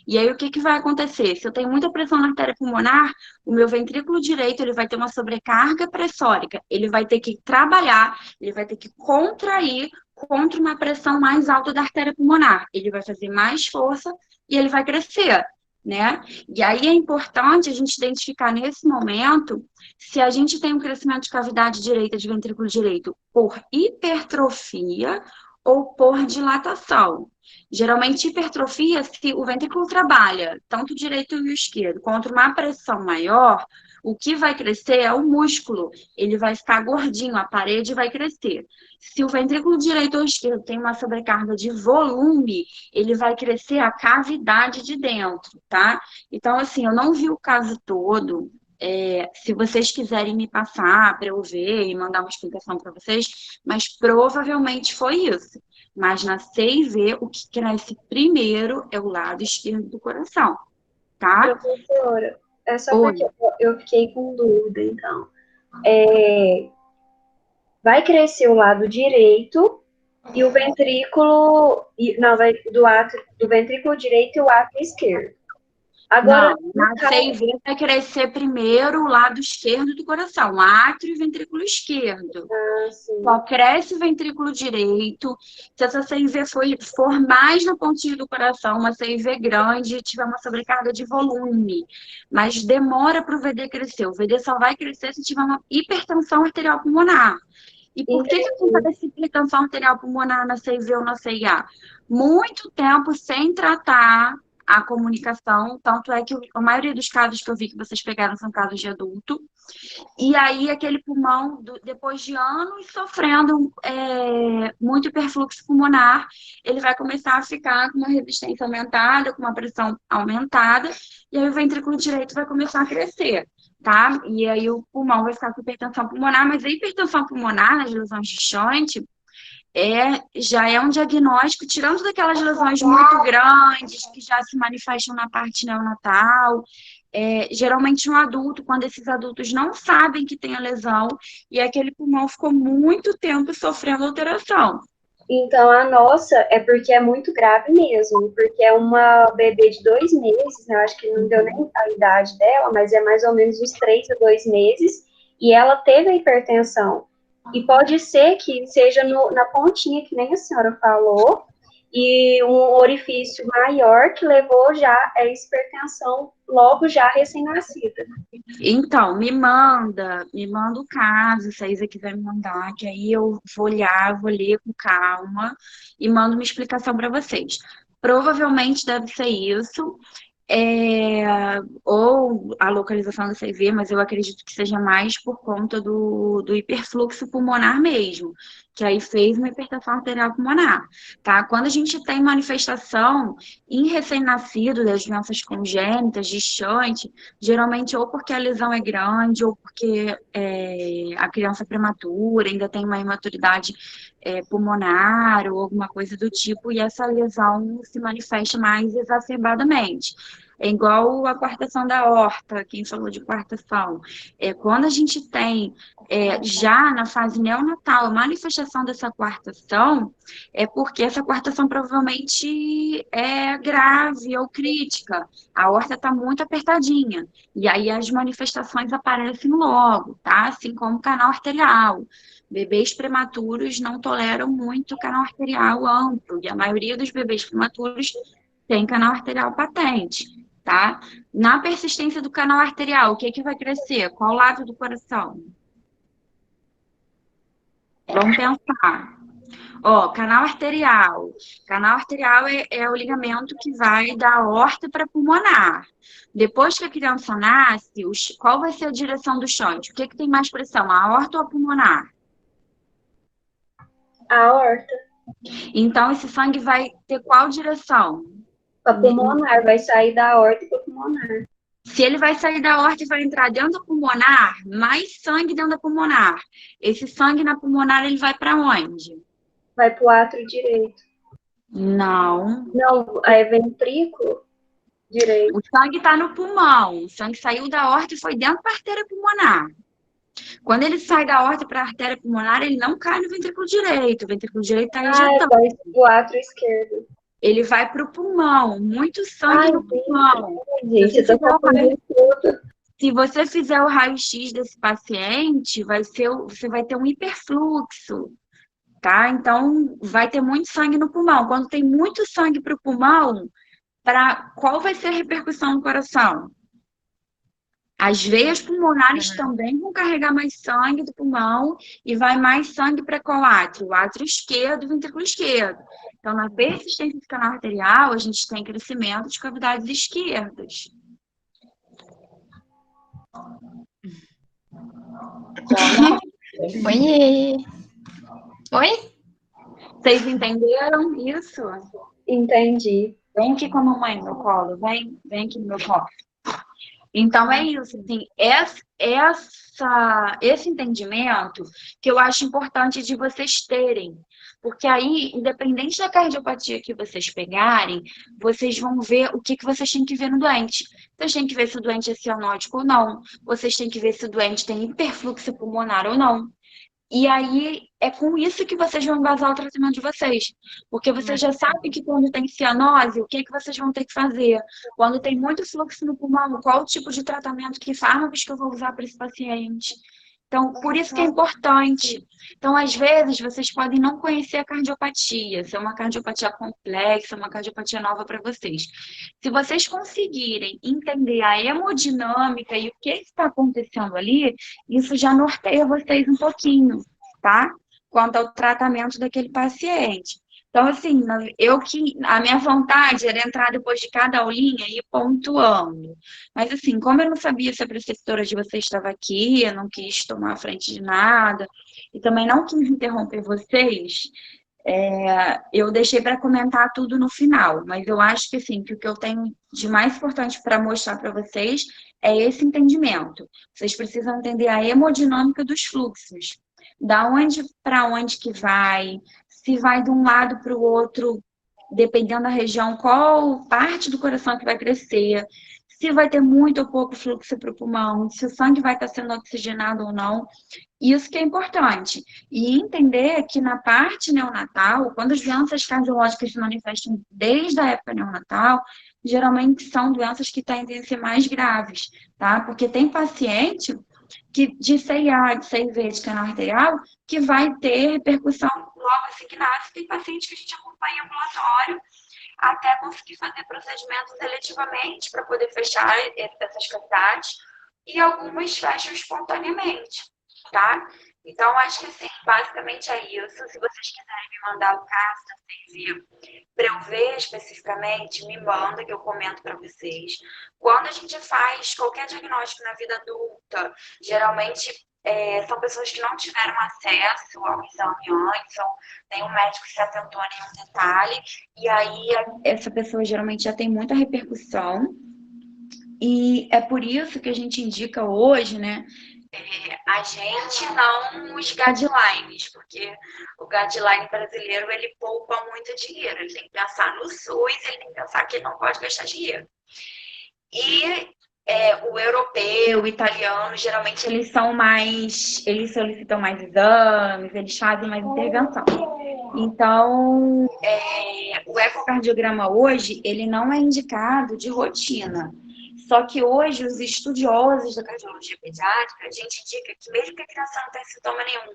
E aí, o que vai acontecer? Se eu tenho muita pressão na artéria pulmonar, o meu ventrículo direito ele vai ter uma sobrecarga pressórica. Ele vai ter que trabalhar, ele vai ter que contrair contra uma pressão mais alta da artéria pulmonar. Ele vai fazer mais força e ele vai crescer, né? E aí é importante a gente identificar nesse momento se a gente tem um crescimento de cavidade direita de ventrículo direito por hipertrofia ou por dilatação. Geralmente, hipertrofia, se o ventrículo trabalha, tanto o direito e o esquerdo, contra uma pressão maior, o que vai crescer é o músculo. Ele vai ficar gordinho, a parede vai crescer. Se o ventrículo direito ou esquerdo tem uma sobrecarga de volume, ele vai crescer a cavidade de dentro, tá? Então, assim, eu não vi o caso todo. Se vocês quiserem me passar para eu ver e mandar uma explicação para vocês, mas provavelmente foi isso. Mas na CIV, o que cresce primeiro é o lado esquerdo do coração, tá? Professora, é só Oi. porque eu fiquei com dúvida, então. Vai crescer o lado direito e o ventrículo, do ventrículo direito e o átrio esquerdo. Agora, não, na CIV vai crescer primeiro o lado esquerdo do coração, átrio e ventrículo esquerdo. Só cresce o ventrículo direito. Se essa CIV for mais na pontinha do coração, uma CIV grande, tiver uma sobrecarga de volume, mas demora para o VD crescer. O VD só vai crescer se tiver uma hipertensão arterial pulmonar. E por que acontece hipertensão arterial pulmonar na CIV ou na CIA? Muito tempo sem tratar a comunicação, tanto é que a maioria dos casos que eu vi que vocês pegaram são casos de adulto, e aí aquele pulmão, depois de anos sofrendo muito hiperfluxo pulmonar, ele vai começar a ficar com uma resistência aumentada, com uma pressão aumentada, e aí o ventrículo direito vai começar a crescer, tá? E aí o pulmão vai ficar com hipertensão pulmonar, mas a hipertensão pulmonar nas lesões de shunt, já é um diagnóstico, tirando daquelas lesões muito grandes, que já se manifestam na parte neonatal, geralmente um adulto, quando esses adultos não sabem que tem a lesão, e aquele pulmão ficou muito tempo sofrendo alteração. Então, a nossa é porque é muito grave mesmo, porque é uma bebê de 2 meses, né? Eu acho que não deu nem a idade dela, mas é mais ou menos uns 3 a 2 meses, e ela teve a hipertensão. E pode ser que seja na pontinha, que nem a senhora falou, e um orifício maior que levou já a hipertensão logo já recém-nascida. Então, me manda o caso, se a Isa quiser me mandar, que aí eu vou olhar, vou ler com calma e mando uma explicação para vocês. Provavelmente deve ser isso. Ou a localização da CIV, mas eu acredito que seja mais por conta do hiperfluxo pulmonar mesmo, que aí fez uma hipertensão arterial pulmonar, tá? Quando a gente tem manifestação em recém-nascido das doenças congênitas, de shunt, geralmente ou porque a lesão é grande, ou porque a criança é prematura, ainda tem uma imaturidade pulmonar ou alguma coisa do tipo, e essa lesão se manifesta mais exacerbadamente. É igual a coartação da aorta, quem falou de coartação. Quando a gente tem, já na fase neonatal, a manifestação dessa coartação, é porque essa coartação provavelmente é grave ou crítica. A aorta está muito apertadinha. E aí as manifestações aparecem logo, tá? Assim como o canal arterial. Bebês prematuros não toleram muito canal arterial amplo, e a maioria dos bebês prematuros tem canal arterial patente, tá? Na persistência do canal arterial, o que vai crescer? Qual lado do coração? Vamos pensar. Canal arterial. Canal arterial é o ligamento que vai da aorta para pulmonar. Depois que a criança nasce, qual vai ser a direção do shunt? O que tem mais pressão, a aorta ou a pulmonar? A aorta. Então, esse sangue vai ter qual direção? Para pulmonar, vai sair da aorta para pulmonar. Se ele vai sair da aorta e vai entrar dentro da pulmonar, mais sangue dentro da pulmonar. Esse sangue na pulmonar, ele vai para onde? Vai para o átrio direito. Não. Não, é ventrículo direito. O sangue está no pulmão. O sangue saiu da aorta e foi dentro da artéria pulmonar. Quando ele sai da aorta para a artéria pulmonar, ele não cai no ventrículo direito. O ventrículo direito está ejetando. Vai para o átrio esquerdo. Ele vai para o pulmão. Muito sangue no pulmão. Gente, se você fizer o raio-x desse paciente, você vai ter um hiperfluxo, tá? Então, vai ter muito sangue no pulmão. Quando tem muito sangue para o pulmão, qual vai ser a repercussão no coração? As veias pulmonares também vão carregar mais sangue do pulmão e vai mais sangue para qual átrio? O átrio esquerdo e o ventrículo esquerdo. Então, na persistência do canal arterial, a gente tem crescimento de cavidades esquerdas. Oiê! Oi? Vocês entenderam isso? Entendi. Vem aqui com a mamãe no meu colo, vem aqui no meu colo. Então, é isso, assim, esse entendimento que eu acho importante de vocês terem, porque aí, independente da cardiopatia que vocês pegarem, vocês vão ver o que vocês têm que ver no doente. Vocês têm que ver se o doente é cianótico ou não, vocês têm que ver se o doente tem hiperfluxo pulmonar ou não. E aí, é com isso que vocês vão embasar o tratamento de vocês. Porque vocês já sabem que quando tem cianose, o que vocês vão ter que fazer? Quando tem muito fluxo no pulmão, qual o tipo de tratamento, que fármacos que eu vou usar para esse paciente? Então, por isso que é importante. Então, às vezes, vocês podem não conhecer a cardiopatia, se é uma cardiopatia complexa, uma cardiopatia nova para vocês. Se vocês conseguirem entender a hemodinâmica e o que está acontecendo ali, isso já norteia vocês um pouquinho, tá? Quanto ao tratamento daquele paciente. Então, assim, a minha vontade era entrar depois de cada aulinha e ir pontuando. Mas, assim, como eu não sabia se a preceptora de vocês estava aqui, eu não quis tomar a frente de nada, e também não quis interromper vocês, eu deixei para comentar tudo no final. Mas eu acho que, assim, que o que eu tenho de mais importante para mostrar para vocês é esse entendimento. Vocês precisam entender a hemodinâmica dos fluxos. Da onde para onde que vai, se vai de um lado para o outro, dependendo da região, qual parte do coração que vai crescer, se vai ter muito ou pouco fluxo para o pulmão, se o sangue vai estar sendo oxigenado ou não. Isso que é importante. E entender que na parte neonatal, quando as doenças cardiológicas se manifestam desde a época neonatal, geralmente são doenças que tendem a ser mais graves, tá? Porque tem paciente de CIA, de CIV, de canal arterial, que vai ter repercussão logo assignada. Tem paciente que a gente acompanha em ambulatório até conseguir fazer procedimentos seletivamente para poder fechar essas cavidades, e algumas fecham espontaneamente, tá? Então, acho que, assim, basicamente é isso. Se vocês quiserem me mandar o caso da CIV para eu ver especificamente, me manda que eu comento para vocês. Quando a gente faz qualquer diagnóstico na vida adulta, geralmente são pessoas que não tiveram acesso ao exame antes, ou nenhum médico se atentou a nenhum detalhe, e aí essa pessoa geralmente já tem muita repercussão, e é por isso que a gente indica hoje, né, a gente não os guidelines, porque o guideline brasileiro, ele poupa muito dinheiro, ele tem que pensar no SUS, ele tem que pensar que ele não pode gastar dinheiro. E o europeu, o italiano, geralmente eles solicitam mais exames, eles fazem mais intervenção. Então, o ecocardiograma hoje, ele não é indicado de rotina. Só que hoje, os estudiosos da cardiologia pediátrica, a gente indica que mesmo que a criança não tenha sintoma nenhum,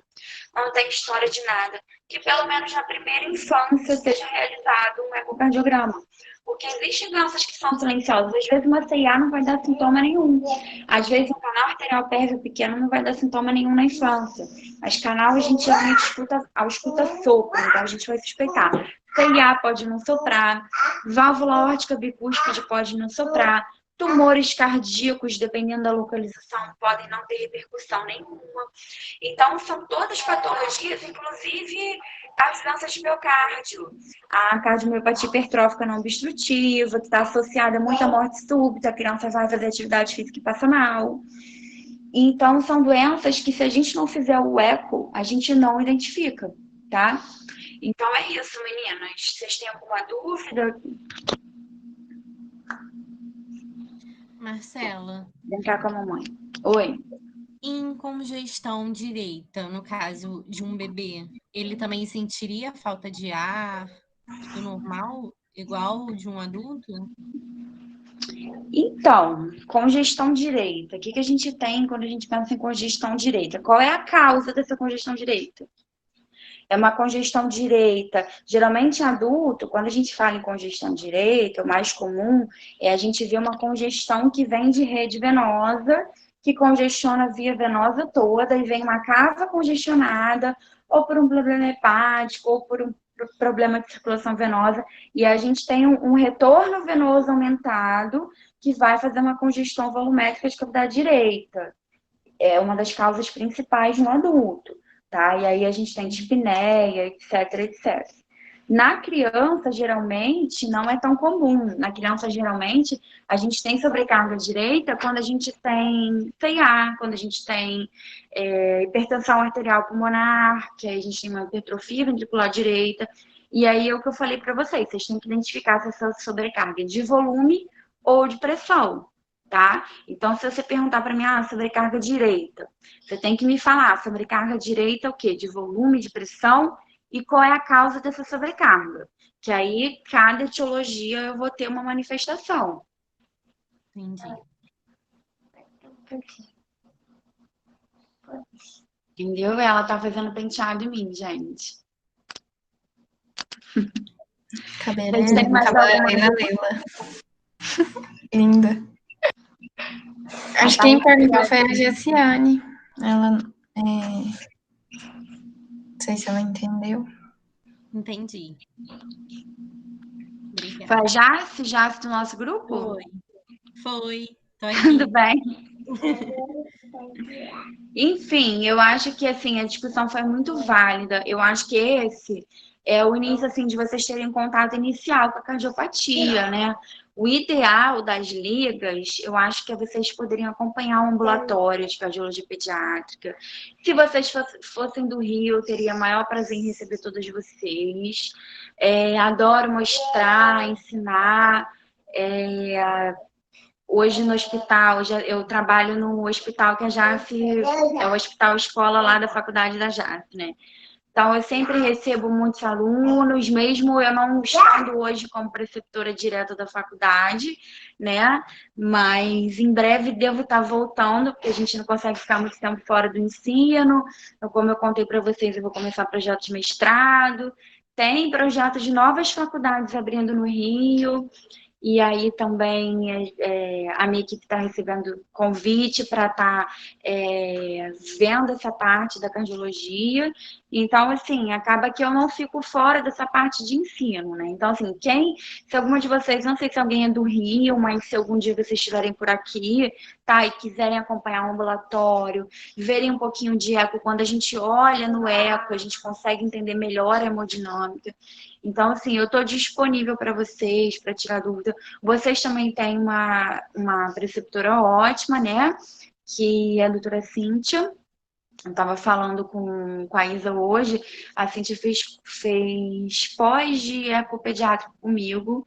não tem história de nada, que pelo menos na primeira infância seja realizado um ecocardiograma. Porque existem doenças que são silenciosas. Às vezes uma CIA não vai dar sintoma nenhum. Às vezes um canal arterial pérvio pequeno não vai dar sintoma nenhum na infância. Mas canal a gente geralmente escuta sopro, então a gente vai suspeitar. CIA pode não soprar, válvula aórtica bicúspide pode não soprar, tumores cardíacos, dependendo da localização, podem não ter repercussão nenhuma. Então, são todas patologias, inclusive as doenças de miocárdio. A cardiomiopatia hipertrófica não obstrutiva, que está associada muito à morte súbita, a criança vai fazer atividade física e passa mal. Então, são doenças que, se a gente não fizer o eco, a gente não identifica, tá? Então, é isso, meninas. Vocês têm alguma dúvida? Marcela. Vem cá com a mamãe. Oi. Em congestão direita, no caso de um bebê, ele também sentiria falta de ar do normal, igual de um adulto? Então, congestão direita. O que a gente tem quando a gente pensa em congestão direita? Qual é a causa dessa congestão direita? é uma congestão direita. Geralmente, em adulto, quando a gente fala em congestão direita, o mais comum é a gente ver uma congestão que vem de rede venosa, que congestiona a via venosa toda, e vem uma cava congestionada, ou por um problema hepático, ou por um problema de circulação venosa, e a gente tem um retorno venoso aumentado, que vai fazer uma congestão volumétrica de cavidade direita. É uma das causas principais no adulto, tá? E aí a gente tem dispneia, etc, etc. Na criança, geralmente, não é tão comum. Na criança, geralmente, a gente tem sobrecarga direita quando a gente tem CA, quando a gente tem hipertensão arterial pulmonar, que aí a gente tem uma hipertrofia ventricular direita. E aí é o que eu falei para vocês têm que identificar se essa sobrecarga é de volume ou de pressão, tá? Então, se você perguntar para mim, sobrecarga direita, você tem que me falar, sobrecarga direita é o quê? De volume, de pressão, e qual é a causa dessa sobrecarga. Que aí, cada etiologia, eu vou ter uma manifestação. Entendi. Entendeu? Ela tá fazendo penteado em mim, gente. Cabeleireira Leila. Linda. Acho que quem perguntou foi a Gessiane. Ela não sei se ela entendeu. Entendi. Obrigada. Foi a Jace do nosso grupo? Foi. Tô aqui. Tudo bem? Enfim, eu acho que assim, a discussão foi muito válida. Eu acho que esse é o início assim, de vocês terem contato inicial com a cardiopatia, né? O ideal das ligas, eu acho que vocês poderiam acompanhar um ambulatório de cardiologia pediátrica. Se vocês fossem do Rio, eu teria maior prazer em receber todos vocês. Adoro mostrar, ensinar. Hoje no hospital, eu trabalho no hospital que a JAF é o hospital escola lá da faculdade da JAF, né? Então, eu sempre recebo muitos alunos, mesmo eu não estando hoje como preceptora direta da faculdade, né? Mas em breve devo estar voltando, porque a gente não consegue ficar muito tempo fora do ensino. Então, como eu contei para vocês, eu vou começar projeto de mestrado. Tem projeto de novas faculdades abrindo no Rio. E aí também a minha equipe está recebendo convite para estar vendo essa parte da cardiologia. Então, assim, acaba que eu não fico fora dessa parte de ensino, né? Então, assim, se alguma de vocês, não sei se alguém é do Rio, mas se algum dia vocês estiverem por aqui, tá, e quiserem acompanhar um ambulatório, verem um pouquinho de eco, quando a gente olha no eco, a gente consegue entender melhor a hemodinâmica. Então, assim, eu estou disponível para vocês, para tirar dúvida. Vocês também têm uma preceptora ótima, né? Que é a doutora Cíntia. Eu estava falando com a Isa hoje. A Cíntia fez pós de ecopediátrico comigo.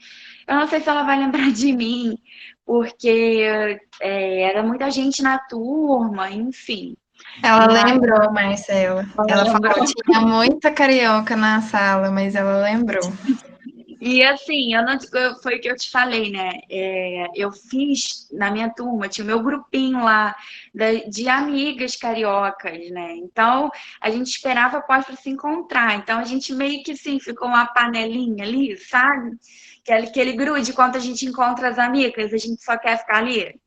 Eu não sei se ela vai lembrar de mim, porque era muita gente na turma, enfim. Ela lembrou, Marcela. Ela falou que tinha muita carioca na sala, mas ela lembrou. E assim, foi o que eu te falei, né? Eu fiz na minha turma, tinha o meu grupinho lá de amigas cariocas, né? Então, a gente esperava após para se encontrar. Então, a gente meio que assim, ficou uma panelinha ali, sabe? Aquele grude, quando a gente encontra as amigas, a gente só quer ficar ali.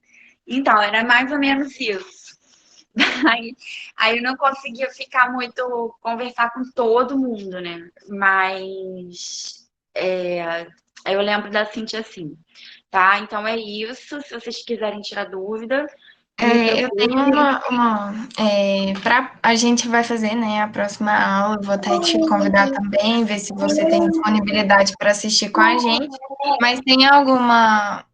Então, era mais ou menos isso. Aí eu não conseguia conversar com todo mundo, né? Mas eu lembro da Cíntia assim, tá? Então é isso. Se vocês quiserem tirar dúvida. Eu tenho a gente vai fazer, né, a próxima aula. Eu vou até te convidar também, ver se você tem disponibilidade para assistir com a gente. Mas tem alguma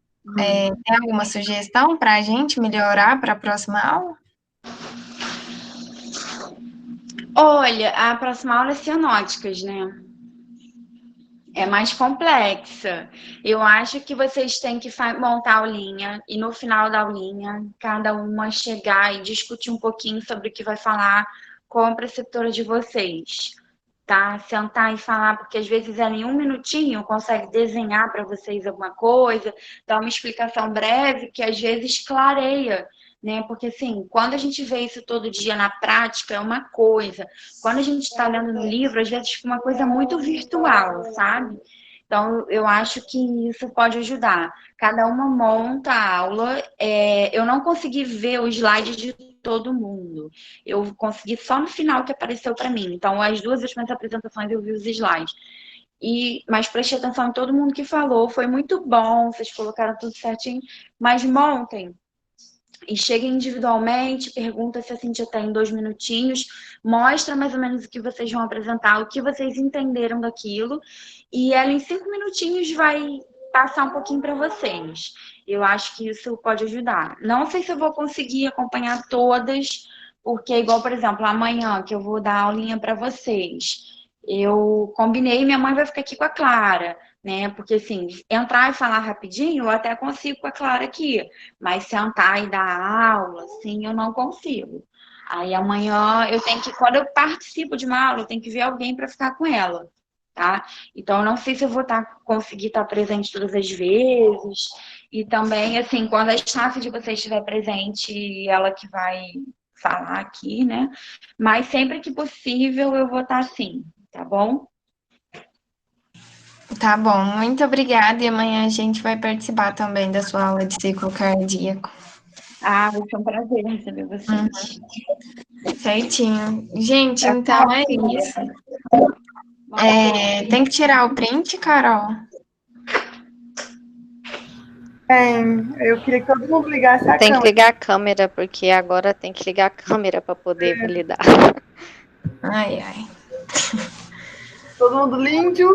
sugestão para a gente melhorar para a próxima aula? Olha, a próxima aula é cianóticas, né? É mais complexa. Eu acho que vocês têm que montar a aulinha e no final da aulinha, cada uma chegar e discutir um pouquinho sobre o que vai falar com a preceptora de vocês, tá? Sentar e falar, porque às vezes ela em um minutinho consegue desenhar para vocês alguma coisa, dar uma explicação breve que às vezes clareia né? Porque, assim, quando a gente vê isso todo dia na prática, é uma coisa. Quando a gente está lendo no livro, às vezes fica uma coisa muito virtual, sabe? Então, eu acho que isso pode ajudar. Cada uma monta a aula. Eu não consegui ver o slide de todo mundo. Eu consegui só no final que apareceu para mim. Então, as 2 últimas apresentações eu vi os slides. Mas prestei atenção em todo mundo que falou. Foi muito bom, vocês colocaram tudo certinho. Mas montem. E chega individualmente, pergunta se a Cíntia tem 2 minutinhos, mostra mais ou menos o que vocês vão apresentar, o que vocês entenderam daquilo, e ela em 5 minutinhos vai passar um pouquinho para vocês. Eu acho que isso pode ajudar. Não sei se eu vou conseguir acompanhar todas, porque igual, por exemplo, amanhã que eu vou dar aulinha para vocês, eu combinei, minha mãe vai ficar aqui com a Clara, né? Porque, assim, entrar e falar rapidinho, eu até consigo com a Clara aqui. Mas sentar e dar aula, assim, eu não consigo. Aí amanhã eu tenho que, quando eu participo de uma aula, eu tenho que ver alguém para ficar com ela, tá? Então, eu não sei se eu vou conseguir estar presente todas as vezes. E também, assim, quando a staff de vocês estiver presente, ela que vai falar aqui, né? Mas sempre que possível, eu vou estar assim, tá bom? Tá bom, muito obrigada. E amanhã a gente vai participar também da sua aula de ciclo cardíaco. Vai ser um prazer receber vocês. Certinho. Gente, então é isso. Tem que tirar o print, Carol? Eu queria que todo mundo ligasse a câmera. Tem que ligar a câmera, porque agora tem que ligar a câmera para poder validar. Ai. Todo mundo lindo.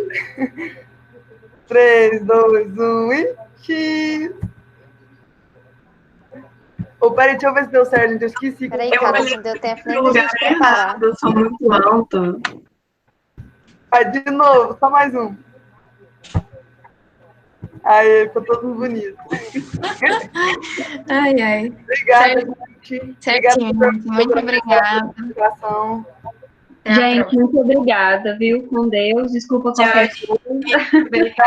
3, 2, 1 e X. Peraí, deixa eu ver se deu certo, gente. Eu esqueci. Peraí, cara, não deu tempo nem da gente preparar. Eu sou muito alto. De novo, só mais um. Aí, ficou todo mundo bonito. Ai. Obrigada, gente. Certinho, muito obrigada. Gente, muito obrigada, viu? Com Deus. Desculpa qualquer coisa. Obrigada.